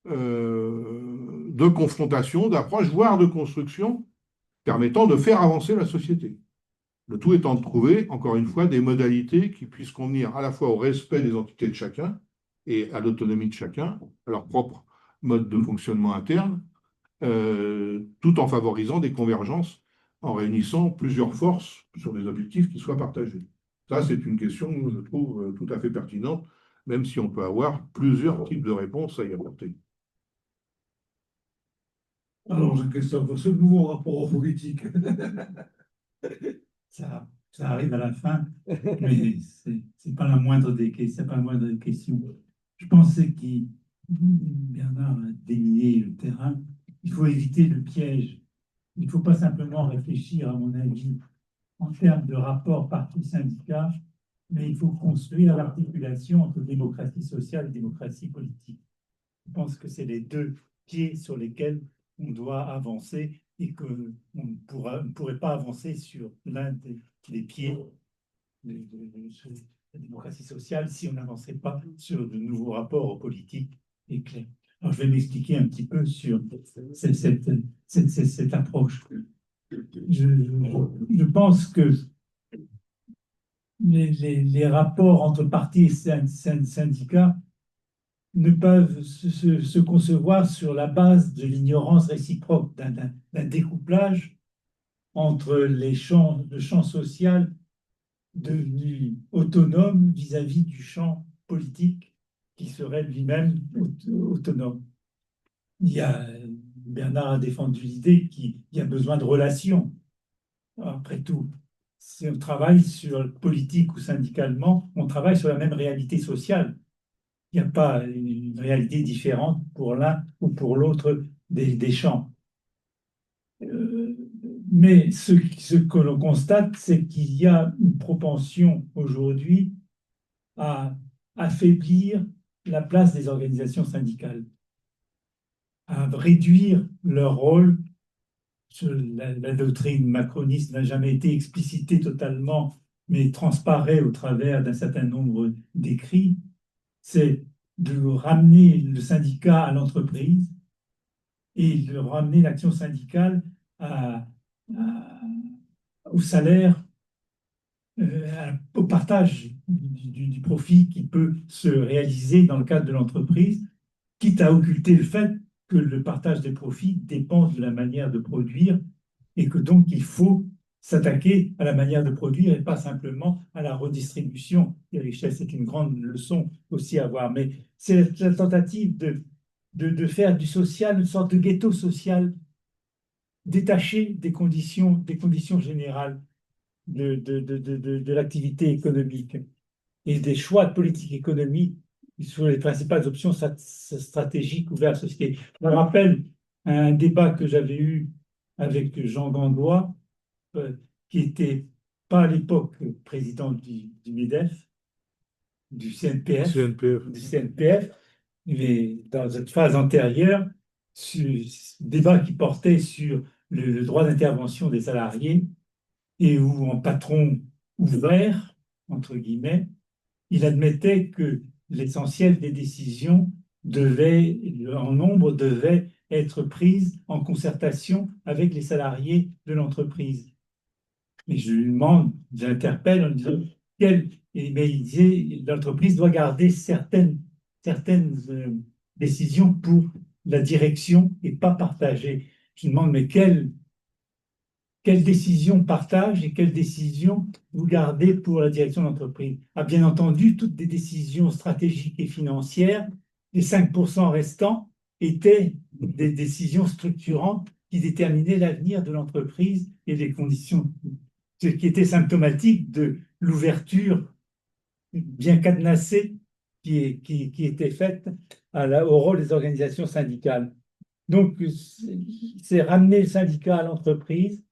de confrontation, d'approche, voire de construction, permettant de faire avancer la société. Le tout étant de trouver, encore une fois, des modalités qui puissent convenir à la fois au respect des entités de chacun et à l'autonomie de chacun, à leur propre mode de fonctionnement interne, tout en favorisant des convergences, en réunissant plusieurs forces sur des objectifs qui soient partagés. Ça, c'est une question que je trouve tout à fait pertinente, même si on peut avoir plusieurs types de réponses à y apporter. Alors, Jean-Christophe, ce nouveau rapport aux politiques. Ça arrive à la fin, mais c'est pas la moindre des questions. C'est pas la moindre des questions. Je pensais que Bernard a dénié le terrain. Il faut éviter le piège. Il ne faut pas simplement réfléchir, à mon avis, en termes de rapport parti-syndicat, mais il faut construire l'articulation entre démocratie sociale et démocratie politique. Je pense que c'est les deux pieds sur lesquels on doit avancer et qu'on ne pourrait pas avancer sur l'un des pieds de la démocratie sociale si on n'avançait pas sur de nouveaux rapports aux politiques et clairs. Alors, je vais m'expliquer un petit peu sur cette approche. Je pense que les rapports entre partis et syndicats ne peuvent se concevoir sur la base de l'ignorance réciproque, d'un découplage entre le champ social devenu autonome vis-à-vis du champ politique qui serait lui-même autonome. Bernard a défendu l'idée qu'il y a besoin de relations. Après tout, si on travaille sur politique ou syndicalement, on travaille sur la même réalité sociale. Il n'y a pas une réalité différente pour l'un ou pour l'autre des champs. Mais ce que l'on constate, c'est qu'il y a une propension aujourd'hui à affaiblir la place des organisations syndicales, à réduire leur rôle. La doctrine macroniste n'a jamais été explicitée totalement, mais transparaît au travers d'un certain nombre d'écrits. C'est de ramener le syndicat à l'entreprise et de ramener l'action syndicale au salaire, au partage du profit qui peut se réaliser dans le cadre de l'entreprise, quitte à occulter le fait que le partage des profits dépend de la manière de produire et que donc il faut s'attaquer à la manière de produire et pas simplement à la redistribution des richesses. C'est une grande leçon aussi à avoir. Mais c'est la tentative de faire du social une sorte de ghetto social détaché des conditions générales de l'activité économique et des choix de politique économique sur les principales options stratégiques ouvertes à la société. Je me rappelle un débat que j'avais eu avec Jean Gandois, qui était pas à l'époque président du MEDEF, du CNPF, mais dans une phase antérieure, débat qui portait sur le droit d'intervention des salariés et où, en patron ouvert, entre guillemets, il admettait que l'essentiel des décisions en nombre, devait être prise en concertation avec les salariés de l'entreprise. Mais je lui demande, j'interpelle en disant, mais il disait, l'entreprise doit garder certaines décisions pour la direction et pas partager. Je lui demande, mais quelles décisions partage et quelles décisions vous gardez pour la direction de l'entreprise? Ah, bien entendu, toutes des décisions stratégiques et financières, les 5% restants étaient des décisions structurantes qui déterminaient l'avenir de l'entreprise et les conditions, ce qui était symptomatique de l'ouverture bien cadenassée qui était faite au rôle des organisations syndicales. Donc, c'est ramener le syndicat à l'entreprise,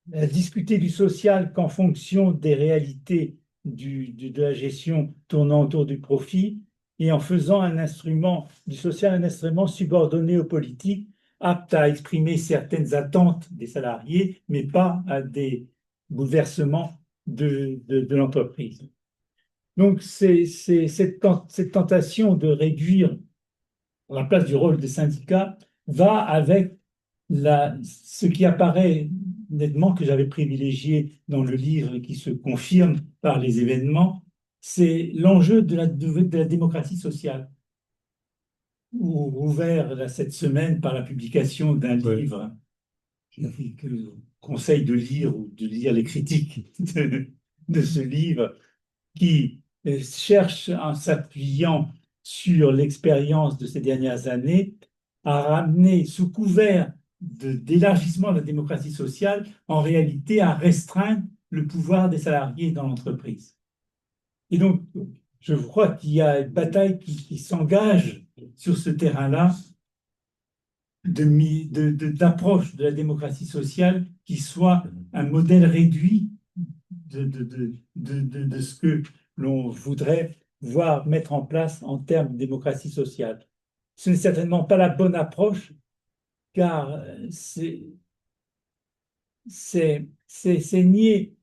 discuter du social qu'en fonction des réalités de la gestion tournant autour du profit et en faisant un instrument du social un instrument subordonné aux politiques apte à exprimer certaines attentes des salariés, mais pas à des bouleversements de l'entreprise. Donc, cette tentation de réduire la place du rôle des syndicats va avec ce qui apparaît nettement, que j'avais privilégié dans le livre et qui se confirme par les événements, c'est l'enjeu de la démocratie sociale, ouvert là, cette semaine par la publication d'un livre que je conseille de lire ou de lire les critiques de ce livre, qui cherche, en s'appuyant sur l'expérience de ces dernières années, à ramener, sous couvert d'élargissement de la démocratie sociale, en réalité à restreindre le pouvoir des salariés dans l'entreprise. Et donc, je crois qu'il y a une bataille qui s'engage sur ce terrain-là d'approche de la démocratie sociale qui soit un modèle réduit de ce que l'on voudrait voir mettre en place en termes de démocratie sociale. Ce n'est certainement pas la bonne approche, car c'est nier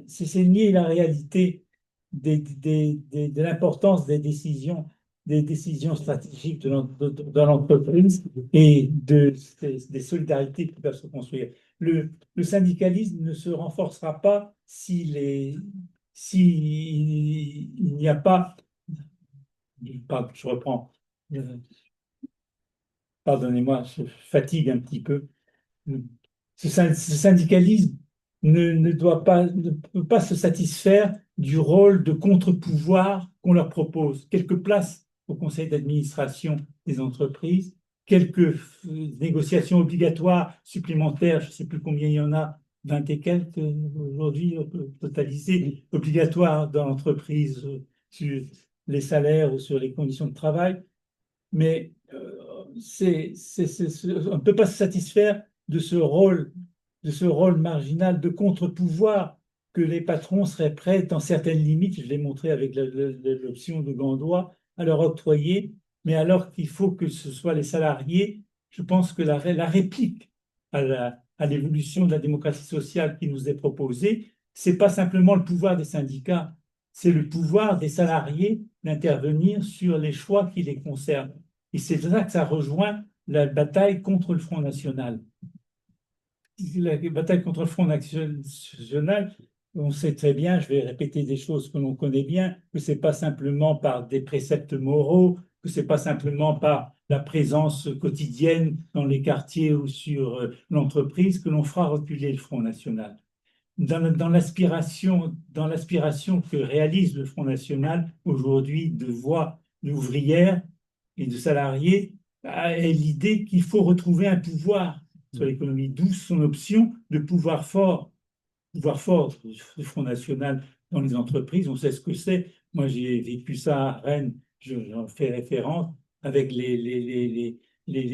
c'est nier la réalité de l'importance des décisions stratégiques de l'entreprise et des solidarités qui peuvent se construire. Le syndicalisme ne se renforcera pas s'il n'y a pas, je reprends, pardonnez-moi, je fatigue un petit peu. Ce syndicalisme ne peut pas se satisfaire du rôle de contre-pouvoir qu'on leur propose. Quelques places au conseil d'administration des entreprises, quelques négociations obligatoires supplémentaires, je ne sais plus combien il y en a, 20 et quelques aujourd'hui totalisées, obligatoires dans l'entreprise sur les salaires ou sur les conditions de travail. Mais on ne peut pas se satisfaire de ce rôle marginal de contre-pouvoir que les patrons seraient prêts, dans certaines limites, je l'ai montré avec l'option de Gandois, à leur octroyer, mais alors qu'il faut que ce soit les salariés, je pense que la réplique à l'évolution de la démocratie sociale qui nous est proposée, c'est pas simplement le pouvoir des syndicats, c'est le pouvoir des salariés d'intervenir sur les choix qui les concernent. Et c'est là que ça rejoint la bataille contre le Front National. La bataille contre le Front National, on sait très bien, je vais répéter des choses que l'on connaît bien, que ce n'est pas simplement par des préceptes moraux, que ce n'est pas simplement par la présence quotidienne dans les quartiers ou sur l'entreprise que l'on fera reculer le Front National. Dans l'aspiration que réalise le Front National aujourd'hui de voix ouvrières et de salariés, est l'idée qu'il faut retrouver un pouvoir sur l'économie, d'où son option de pouvoir fort du Front National dans les entreprises. On sait ce que c'est. Moi, j'ai vécu ça à Rennes, j'en fais référence, avec les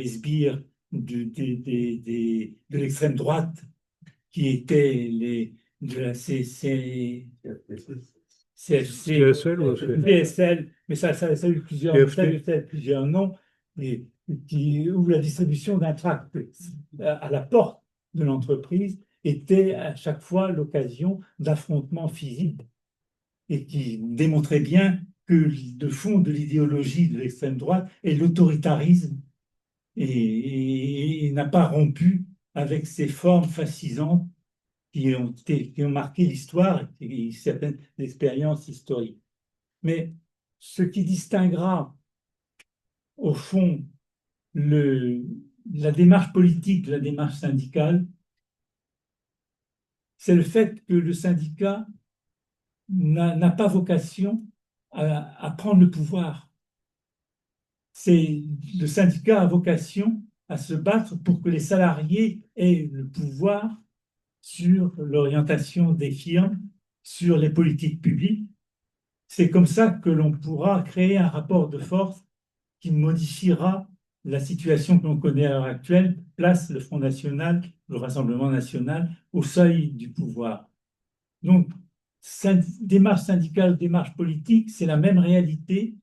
sbires de l'extrême droite qui étaient de la PSL, mais ça a eu plusieurs noms, où la distribution d'un tract à la porte de l'entreprise était à chaque fois l'occasion d'affrontements physiques et qui démontrait bien que le fond de l'idéologie de l'extrême droite est l'autoritarisme et n'a pas rompu avec ces formes fascisantes qui ont marqué l'histoire et certaines expériences historiques. Mais ce qui distinguera, au fond, la démarche politique de la démarche syndicale, c'est le fait que le syndicat n'a pas vocation à prendre le pouvoir. Le syndicat a vocation à se battre pour que les salariés aient le pouvoir sur l'orientation des firmes, sur les politiques publiques. C'est comme ça que l'on pourra créer un rapport de force qui modifiera la situation que l'on connaît à l'heure actuelle, place le Front National, le Rassemblement national, au seuil du pouvoir. Donc, démarche syndicale, démarche politique, c'est la même réalité,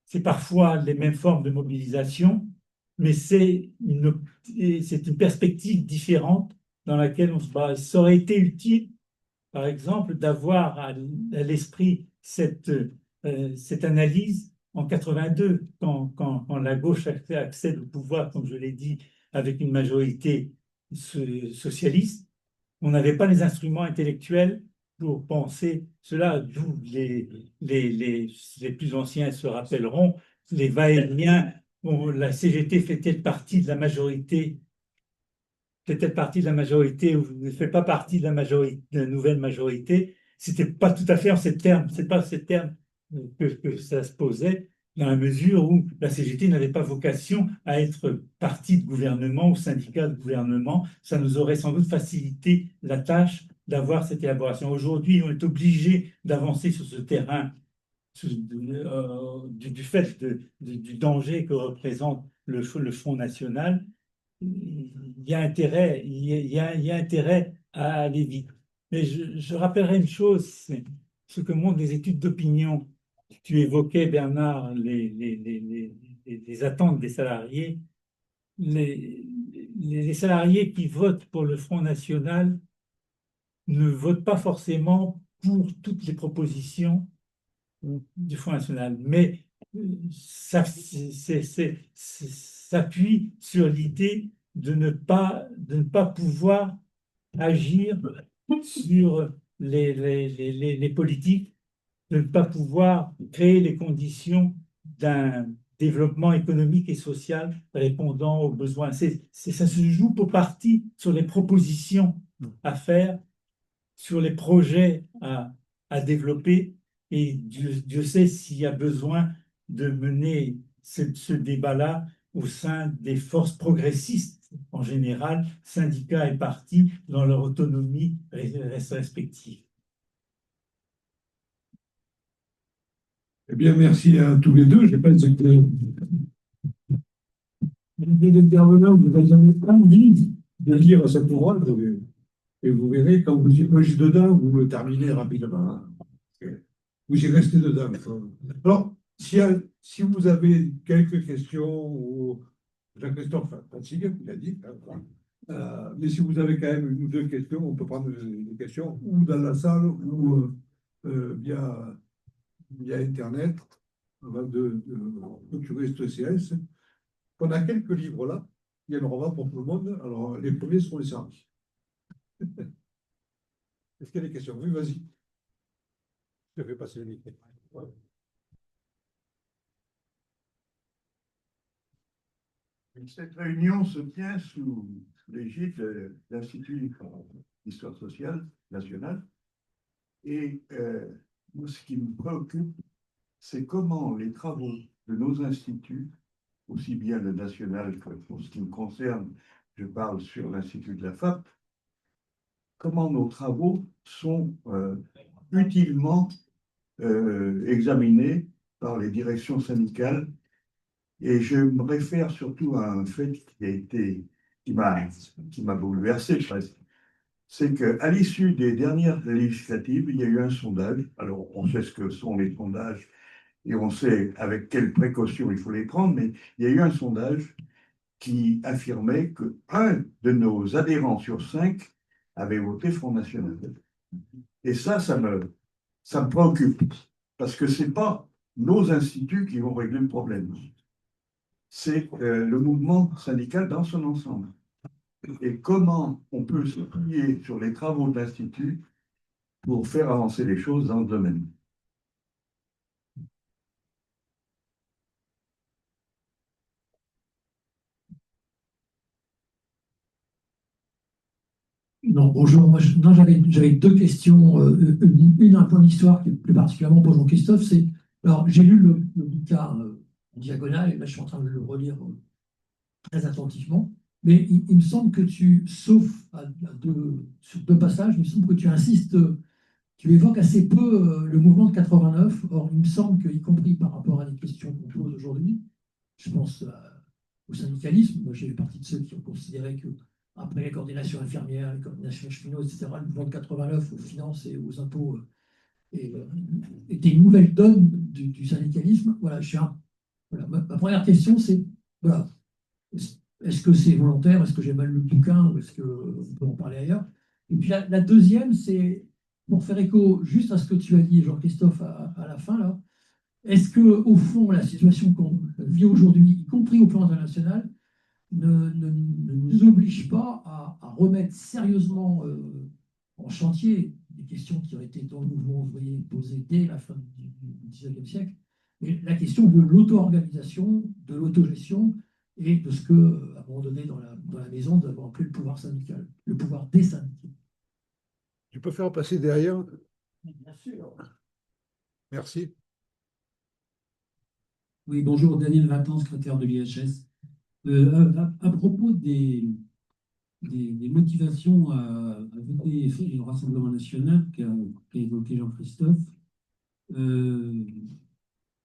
c'est parfois les mêmes formes de mobilisation, mais c'est une perspective différente dans laquelle on se bat. Ça aurait été utile, par exemple, d'avoir à l'esprit cette analyse en 82, quand la gauche accède au pouvoir, comme je l'ai dit, avec une majorité socialiste. On n'avait pas les instruments intellectuels pour penser cela, d'où les plus anciens se rappelleront, les va-et-vient. Bon, la CGT fait-elle partie de la majorité? Fait-elle partie de la majorité ou ne fait pas partie de la majorité, de la nouvelle majorité? C'était pas tout à fait en ces termes, c'est pas en ces termes que ça se posait, dans la mesure où la CGT n'avait pas vocation à être parti de gouvernement ou syndicat de gouvernement. Ça nous aurait sans doute facilité la tâche d'avoir cette élaboration. Aujourd'hui, on est obligé d'avancer sur ce terrain du fait du danger que représente le Front National. Il y a intérêt, il y a intérêt à aller vite. Mais je rappellerai une chose, c'est ce que montrent les études d'opinion. Tu évoquais, Bernard, les attentes des salariés. Les salariés qui votent pour le Front National ne votent pas forcément pour toutes les propositions du Front National, mais ça s'appuie sur l'idée de ne pas pouvoir agir sur les politiques, de ne pas pouvoir créer les conditions d'un développement économique et social répondant aux besoins. Ça se joue pour partie sur les propositions à faire, sur les projets à développer, et Dieu sait s'il y a besoin de mener ce débat-là au sein des forces progressistes en général, syndicats et partis, dans leur autonomie respective. Eh bien, merci à tous les deux. Je pense que les intervenants, vous avez envie de lire cet ouvrage et vous verrez, quand vous y plongez dedans, vous le terminez rapidement. Vous y restez dedans. Alors, si vous avez quelques questions, ou Jean-Christophe Fatigué, il a dit, mais si vous avez quand même une ou deux questions, on peut prendre des questions ou dans la salle ou via Internet, avant de clôturer cette séance. On a quelques livres là, il y en aura pour tout le monde. Alors, les premiers seront les services. Est-ce qu'il y a des questions? Oui, vas-y. Je te fais passer le micro. Ouais. Cette réunion se tient sous l'égide de l'Institut d'histoire sociale nationale. Et moi, ce qui me préoccupe, c'est comment les travaux de nos instituts, aussi bien le national que pour ce qui me concerne, je parle sur l'Institut de la FAP, comment nos travaux sont utilement examinés par les directions syndicales. Et je me réfère surtout à un fait qui m'a bouleversé presque. C'est qu'à l'issue des dernières législatives, il y a eu un sondage. Alors, on sait ce que sont les sondages et on sait avec quelles précautions il faut les prendre, mais il y a eu un sondage qui affirmait qu'un de nos adhérents sur 5 avait voté Front National. Et ça me préoccupe, parce que ce n'est pas nos instituts qui vont régler le problème. C'est le mouvement syndical dans son ensemble. Et comment on peut se plier sur les travaux de l'Institut pour faire avancer les choses dans le domaine. Non, bonjour. Moi, j'avais deux questions. Une, un point d'histoire qui est plus particulièrement pour Jean-Christophe. Alors, j'ai lu le bouquin en diagonale, et là, je suis en train de le relire très attentivement. Mais il me semble que sauf sur deux passages, il me semble que tu insistes, tu évoques assez peu le mouvement de 89. Or, il me semble qu'y compris par rapport à des questions qu'on pose aujourd'hui, je pense au syndicalisme. Moi, j'ai fait partie de ceux qui ont considéré que après les coordinations infirmières, les coordinations cheminots, etc., le mouvement de 89 aux finances et aux impôts était une nouvelle donne du syndicalisme. Voilà, ma première question, c'est, voilà, Est-ce que c'est volontaire? Est-ce que j'ai mal lu le bouquin? Ou est-ce qu'on peut en parler ailleurs? Et puis la deuxième, c'est pour faire écho juste à ce que tu as dit, Jean-Christophe, à la fin, là. Est-ce que, au fond, la situation qu'on vit aujourd'hui, y compris au plan international, ne nous oblige pas à remettre sérieusement en chantier des questions qui ont été dans le mouvement ouvrier posées dès la fin du XIXe siècle, mais la question de l'auto-organisation, de l'autogestion et de ce que, à un moment donné, dans la maison, nous avons appelé le pouvoir syndical, le pouvoir des syndicats. Tu peux faire passer derrière? Bien sûr. Merci. Oui, bonjour, Daniel Vatan, secrétaire de l'IHS. À propos des motivations à voter le Rassemblement national qu'a évoqué Jean-Christophe,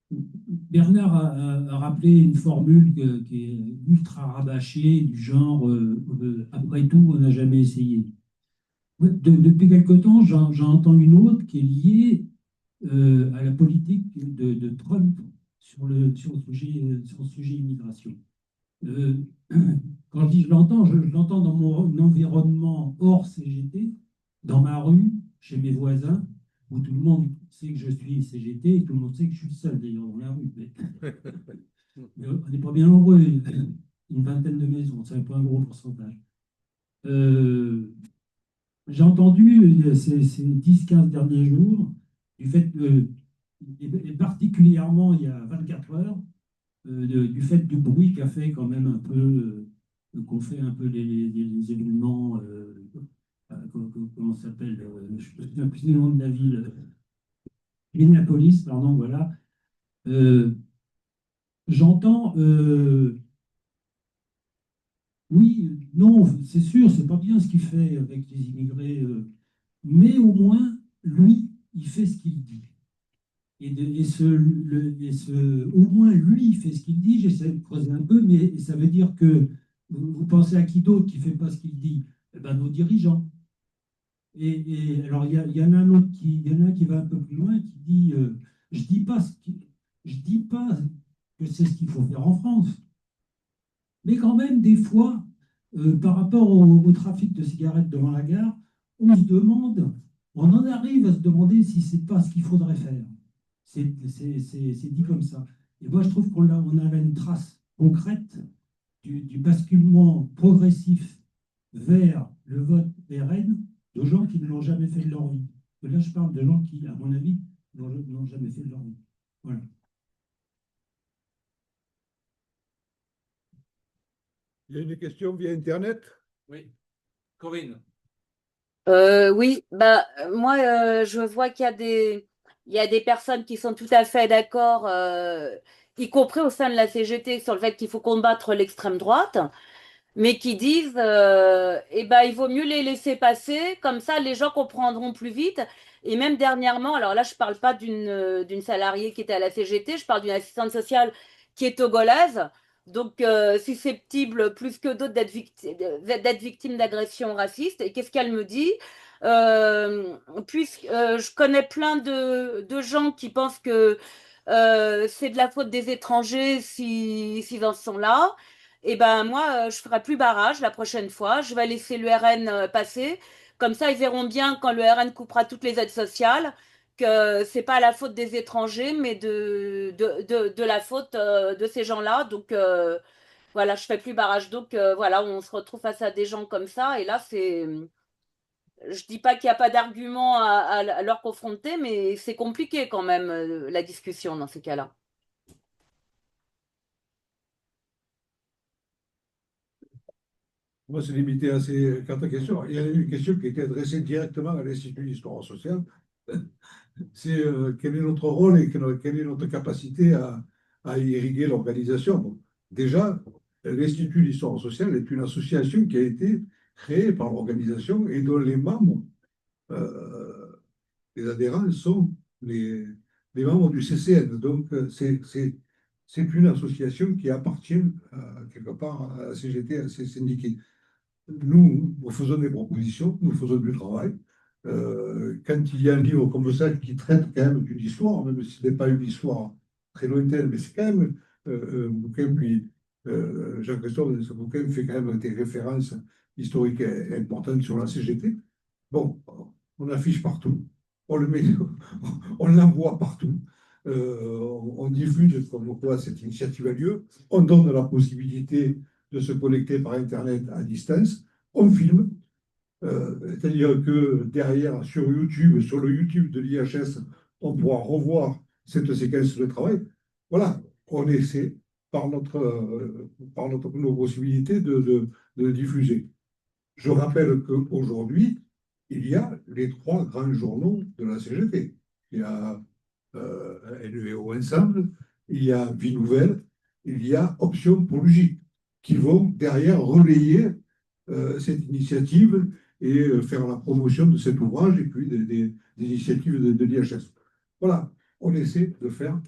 Bernard a rappelé une formule qui est ultra rabâchée, du genre après tout, on n'a jamais essayé. Depuis quelque temps, j'en entends une autre qui est liée à la politique de Trump sur le sujet immigration. Quand je dis je l'entends dans mon environnement hors CGT, dans ma rue, chez mes voisins, où tout le monde sait que je suis CGT et tout le monde sait que je suis seul d'ailleurs dans la rue. Mais on n'est pas bien nombreux, une vingtaine de maisons, ça n'est pas un gros pourcentage. J'ai entendu ces 10-15 derniers jours, du fait et particulièrement il y a 24 heures, du fait du bruit qu'a fait quand même un peu, qu'on fait un peu les événements, comment ça s'appelle, je ne sais plus le nom de la ville, Minneapolis, pardon, voilà. J'entends, oui, non, c'est sûr, c'est pas bien ce qu'il fait avec les immigrés, mais au moins, lui, il fait ce qu'il dit. Au moins, lui, il fait ce qu'il dit. J'essaie de creuser un peu, mais ça veut dire que vous pensez à qui d'autre qui ne fait pas ce qu'il dit? Eh ben, nos dirigeants. Et alors, il y en a un autre il y en a un qui va un peu plus loin, qui dit je dis pas que c'est ce qu'il faut faire en France, mais quand même, des fois, par rapport au trafic de cigarettes devant la gare, on en arrive à se demander si c'est pas ce qu'il faudrait faire. C'est dit comme ça. Et moi, je trouve qu'on a là une trace concrète du basculement progressif vers le vote RN de gens qui ne l'ont jamais fait de leur vie. Et là, je parle de gens qui, à mon avis, ne l'ont jamais fait de leur vie. Voilà. Il y a une question via Internet? Oui. Corinne. Oui, moi, je vois il y a des personnes qui sont tout à fait d'accord, y compris au sein de la CGT, sur le fait qu'il faut combattre l'extrême droite, mais qui disent, eh ben, il vaut mieux les laisser passer, comme ça les gens comprendront plus vite. Et même dernièrement, alors là, je parle pas d'une salariée qui était à la CGT, je parle d'une assistante sociale qui est togolaise, donc susceptible plus que d'autres d'être victime d'agressions racistes. Et qu'est-ce qu'elle me dit? Puisque je connais plein de gens qui pensent que c'est de la faute des étrangers s'ils en sont là. Et ben moi, je ferai plus barrage la prochaine fois. Je vais laisser le RN passer. Comme ça, ils verront bien quand le RN coupera toutes les aides sociales que c'est pas la faute des étrangers, mais de la faute de ces gens-là. Donc voilà, je fais plus barrage. Donc voilà, on se retrouve face à des gens comme ça. Et là, je dis pas qu'il n'y a pas d'argument à leur confronter, mais c'est compliqué quand même la discussion dans ces cas-là. Moi, c'est limité à ces quatre questions. Il y a une question qui était adressée directement à l'Institut d'histoire sociale. C'est quel est notre rôle et quelle est notre capacité à irriguer l'organisation. Bon, déjà, l'Institut d'histoire sociale est une association qui a été créée par l'organisation et dont les membres, les adhérents, sont les membres du CCN. Donc, c'est une association qui appartient quelque part à la CGT, à ses syndiqués. Nous faisons des propositions, nous faisons du travail. Quand il y a un livre comme ça qui traite quand même d'une histoire, même si ce n'est pas une histoire très lointaine, mais c'est quand même un bouquin Jean-Christophe, dans ce bouquin, fait quand même des références historiques importantes sur la CGT. Bon, on affiche partout, on le met, on l'envoie partout, on diffuse comme quoi cette initiative a lieu, on donne la possibilité de se connecter par Internet à distance, on filme, c'est-à-dire que derrière, sur YouTube, sur le YouTube de l'IHS, on pourra revoir cette séquence de travail. Voilà, on essaie par nos possibilités de le diffuser. Je rappelle qu'aujourd'hui, il y a les 3 grands journaux de la CGT. Il y a LEO Ensemble, il y a Vie Nouvelle, il y a Option pour l'UJ, qui vont derrière relayer cette initiative et faire la promotion de cet ouvrage et puis des initiatives de l'IHS. Voilà, on essaie de faire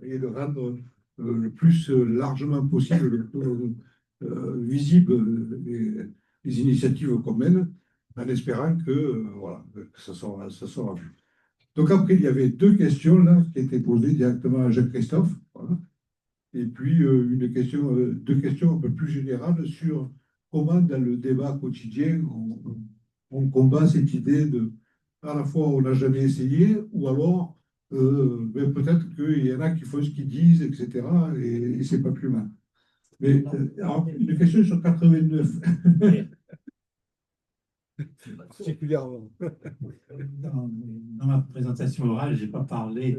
et de rendre le plus largement possible, le plus visible les initiatives qu'on mène, en espérant que, voilà, que ça sera vu. Donc après, il y avait 2 questions là, qui étaient posées directement à Jacques-Christophe. Voilà. Et puis 2 questions un peu plus générales sur comment, dans le débat quotidien, on combat cette idée de, à la fois, on n'a jamais essayé, ou alors, ben, peut-être qu'il y en a qui font ce qu'ils disent, etc., et c'est pas plus mal. Mais alors, une question sur 89. Particulièrement. Dans ma présentation orale, je n'ai pas parlé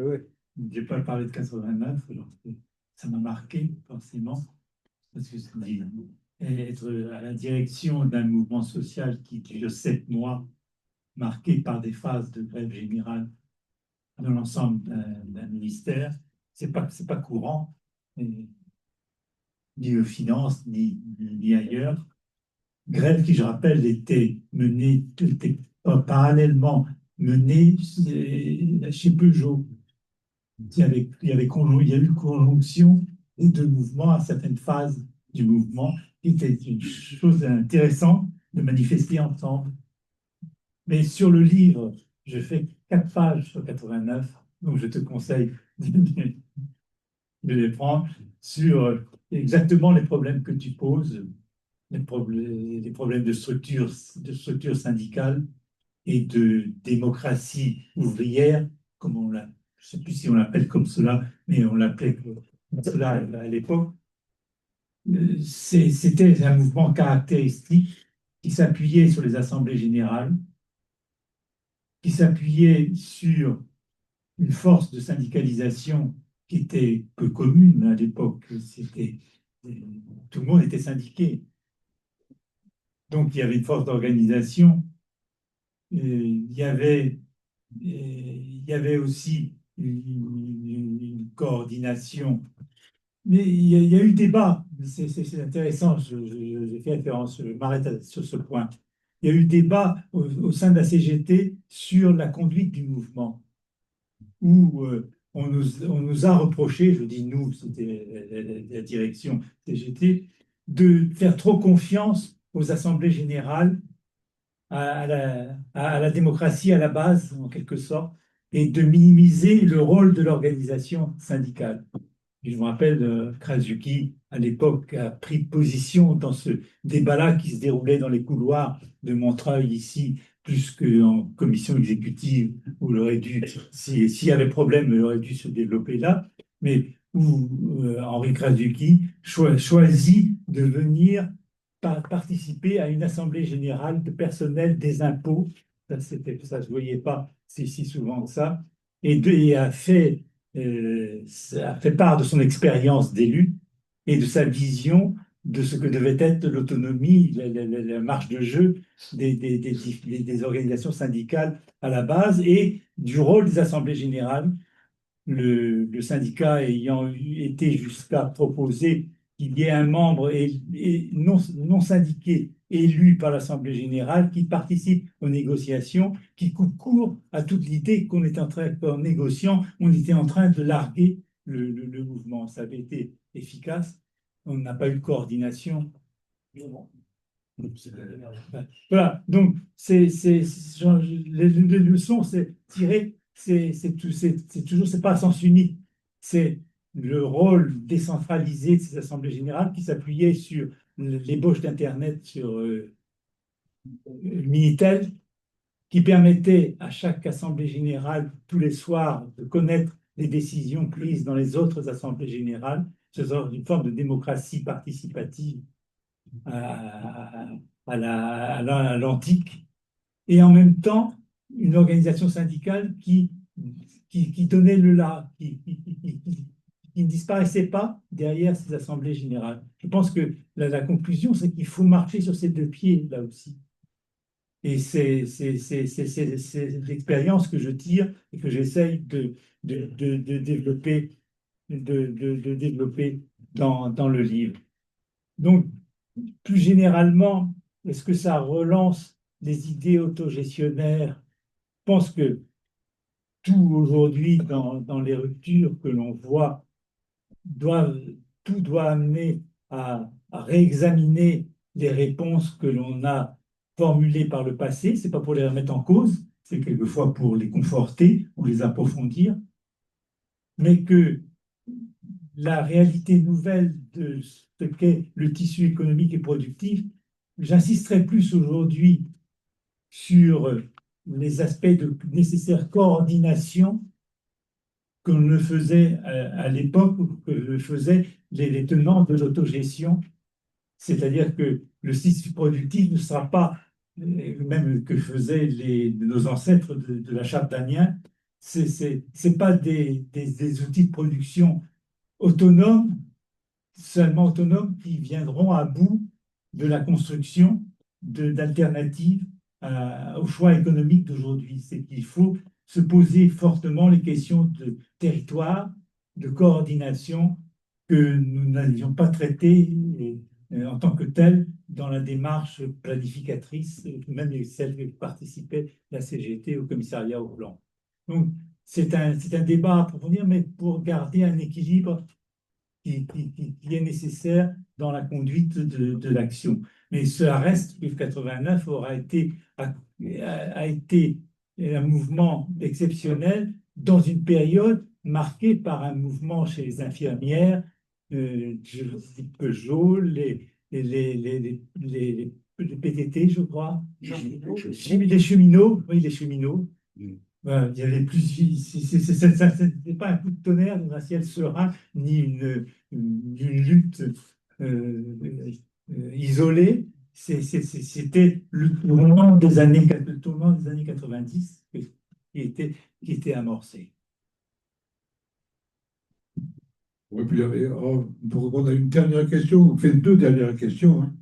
de 89, alors que ça m'a marqué forcément, parce que c'est dit, être à la direction d'un mouvement social qui dure 7 mois, marqué par des phases de grève générale dans l'ensemble d'un ministère, c'est pas courant, ni aux finances, ni ailleurs. Grève qui, je rappelle, était parallèlement menée chez Peugeot. Il y a eu conjonction des 2 mouvements à certaines phases du mouvement, qui était une chose intéressante de manifester ensemble. Mais sur le livre, je fais 4 pages sur 89, donc je te conseille de les prendre sur exactement les problèmes que tu poses, les problèmes de structure syndicale et de démocratie ouvrière, comme je ne sais plus si on l'appelle comme cela, mais on l'appelait comme cela à l'époque. C'était un mouvement caractéristique qui s'appuyait sur les assemblées générales, qui s'appuyait sur une force de syndicalisation qui était peu commune à l'époque. Tout le monde était syndiqué. Donc, il y avait une force d'organisation. Il y avait aussi une coordination. Mais il y a eu débat. C'est intéressant. J'ai fait référence. Je m'arrête sur ce point. Il y a eu débat au sein de la CGT sur la conduite du mouvement, où on nous a reproché, je dis nous, c'était la direction CGT, de faire trop confiance aux assemblées générales, à la démocratie à la base, en quelque sorte, et de minimiser le rôle de l'organisation syndicale. Et je me rappelle, Krasuki, à l'époque, a pris position dans ce débat-là qui se déroulait dans les couloirs de Montreuil, ici, plus qu'en commission exécutive, où il aurait dû, s'il y avait problème, il aurait dû se développer là, mais où Henri Krasuki choisit de venir participer à une assemblée générale de personnel des impôts. Ça ne se voyait pas si souvent que ça. Et a fait part de son expérience d'élu et de sa vision de ce que devait être l'autonomie, la marge de jeu des organisations syndicales à la base et du rôle des assemblées générales. Le syndicat ayant été jusqu'à proposer qu'il y ait un membre non syndiqué élu par l'Assemblée générale qui participe aux négociations, qui coupe court à toute l'idée qu'en négociant, on était en train de larguer le mouvement. Ça avait été efficace. On n'a pas eu de coordination. Voilà, donc les leçons, c'est tirer, c'est toujours, c'est pas à sens unique. C'est le rôle décentralisé de ces assemblées générales qui s'appuyaient sur l'ébauche d'Internet sur Minitel, qui permettait à chaque assemblée générale, tous les soirs, de connaître les décisions prises dans les autres assemblées générales, c'est une forme de démocratie participative à l'antique, et en même temps une organisation syndicale qui donnait le là, qui ne disparaissait pas derrière ces assemblées générales. Je pense que la conclusion, c'est qu'il faut marcher sur ces deux pieds, là aussi. Et c'est l'expérience que je tire et que j'essaye de développer, dans le livre. Donc, plus généralement, est-ce que ça relance les idées autogestionnaires? Je pense que tout aujourd'hui, dans les ruptures que l'on voit, tout doit amener à réexaminer les réponses que l'on a formulées par le passé. Ce n'est pas pour les remettre en cause, c'est quelquefois pour les conforter ou les approfondir, mais que la réalité nouvelle de ce qu'est le tissu économique et productif, j'insisterai plus aujourd'hui sur les aspects de nécessaire coordination que le faisait à l'époque, que le faisaient les tenants de l'autogestion. C'est-à-dire que le tissu productif ne sera pas le même que faisaient nos ancêtres de la charte d'Amiens. Ce n'est pas des outils de production autonomes, seulement autonomes, qui viendront à bout de la construction d'alternatives au choix économique d'aujourd'hui. C'est qu'il faut se poser fortement les questions de territoire, de coordination, que nous n'avions pas traitées en tant que telles dans la démarche planificatrice, même celle que participait la CGT au commissariat au plan. Donc, c'est un débat à approfondir, mais pour garder un équilibre qui est nécessaire dans la conduite de l'action. Mais cela reste que 89 a été un mouvement exceptionnel dans une période marquée par un mouvement chez les infirmières, Peugeot, les PTT, je crois, les cheminots, oui, les cheminots. Il y avait plus, ce n'était pas un coup de tonnerre dans un ciel serein, ni une lutte isolée. C'était le tournant des années 90 qui était amorcé. Oui, puis pour répondre à une dernière question, enfin deux dernières questions, hein.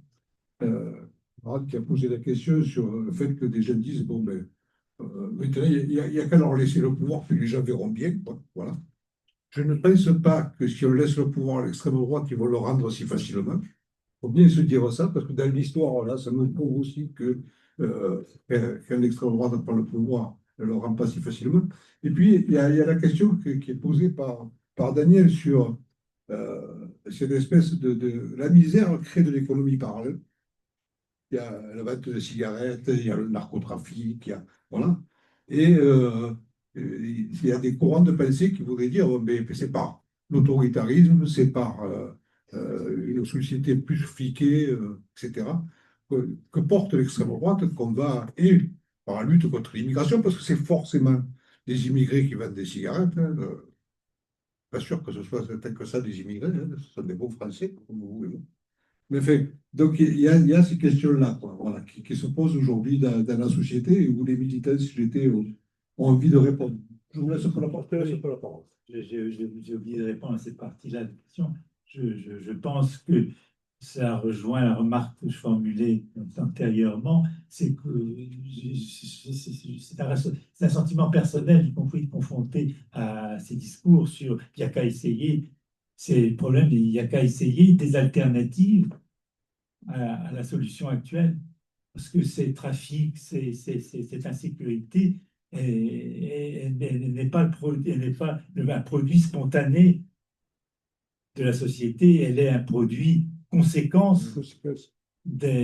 Marc qui a posé la question sur le fait que des jeunes disent, bon, ben, maintenant, il n'y a qu'à leur laisser le pouvoir, puis les gens verront bien. Voilà. Je ne pense pas que si on laisse le pouvoir à l'extrême droite, ils vont le rendre si facilement. Il faut bien se dire ça, parce que dans l'histoire, là, ça nous prouve aussi que quand l'extrême droite prend le pouvoir, elle ne le rend pas si facilement. Et puis, il y a la question qui est posée par Daniel sur cette espèce de la misère crée de l'économie parallèle. Il y a la vente de cigarettes, il y a le narcotrafic, voilà. Et il y a des courants de pensée qui voudraient dire mais c'est par l'autoritarisme, c'est par une société plus fliquée, etc., que porte l'extrême droite, qu'on va, et par la lutte contre l'immigration, parce que c'est forcément des immigrés qui vendent des cigarettes. Hein, pas sûr que ce soit tel que ça des immigrés, hein, ce sont des beaux Français, comme vous voulez. Mais fait, donc il y a ces questions-là, voilà, qui se posent aujourd'hui dans la société, où les militants CGT ont envie de répondre. Je vous laisse la parole. J'ai oublié de répondre à cette partie-là de la question. Je pense que ça rejoint la remarque que je formulais antérieurement, c'est que c'est un sentiment personnel, y compris confronté à ces discours sur il n'y a qu'à essayer. C'est le problème, il n'y a qu'à essayer des alternatives à la solution actuelle. Parce que ces trafics, cette insécurité, n'est pas un produit spontané de la société, elle est un produit conséquence de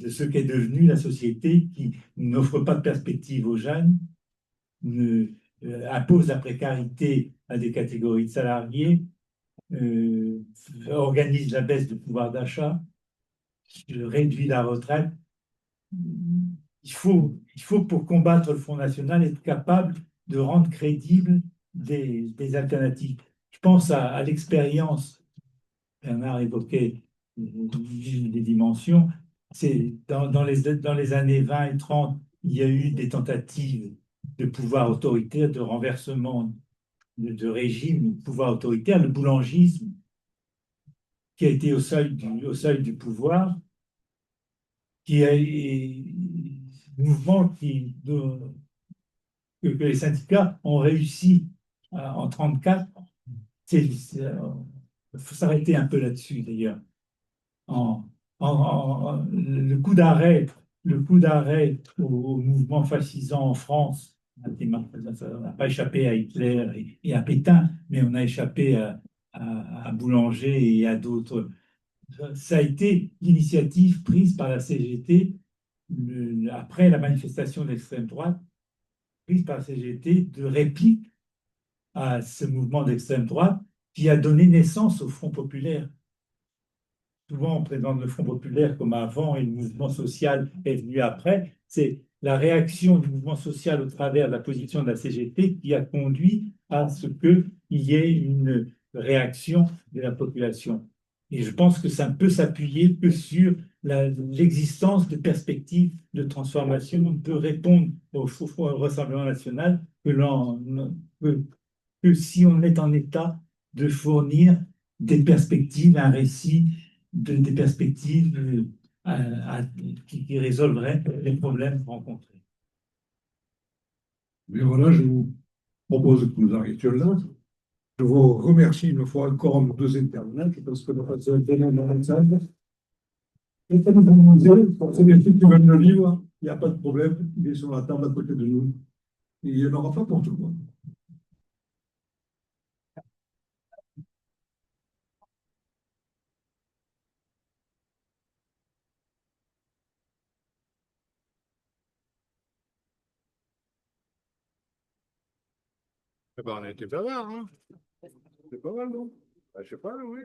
ce qu'est devenu la société, qui n'offre pas de perspective aux jeunes, impose la précarité à des catégories de salariés, organise la baisse du pouvoir d'achat, réduit la retraite. Il faut, pour combattre le Front National, être capable de rendre crédibles des alternatives. Je pense à l'expérience, Bernard évoquait des dimensions, c'est dans les années 20 et 30, il y a eu des tentatives de pouvoir autoritaire, de renversement de régime, de pouvoir autoritaire, le boulangisme qui a été au seuil du pouvoir, qui est mouvement que les syndicats ont réussi en 1934. Il faut s'arrêter un peu là-dessus, d'ailleurs. Le coup d'arrêt au mouvement fascisant en France, on n'a pas échappé à Hitler et à Pétain, mais on a échappé à Boulanger et à d'autres. Ça a été l'initiative prise par la CGT après la manifestation de l'extrême droite, prise par la CGT de réplique à ce mouvement d'extrême droite qui a donné naissance au Front populaire. Souvent, on présente le Front populaire comme avant et le mouvement social est venu après. C'est la réaction du mouvement social au travers de la position de la CGT qui a conduit à ce qu'il y ait une réaction de la population. Et je pense que ça ne peut s'appuyer que sur l'existence de perspectives de transformation. On peut répondre au Rassemblement national que si on est en état de fournir des perspectives, un récit, des perspectives qui résolveraient les problèmes rencontrés. Mais voilà, je vous propose que nous arrêtions là. Je vous remercie une fois encore nos deux intervenants. Je pense que nous passons un bon moment ensemble. Et comme vous nous disiez, pour ceux qui veulent le livre, il n'y a pas de problème. Il est sur la table à côté de nous. Et il n'y en aura pas pour tout le monde. Eh ben, on a été bavard, hein? C'est pas mal, non? Je sais pas, oui.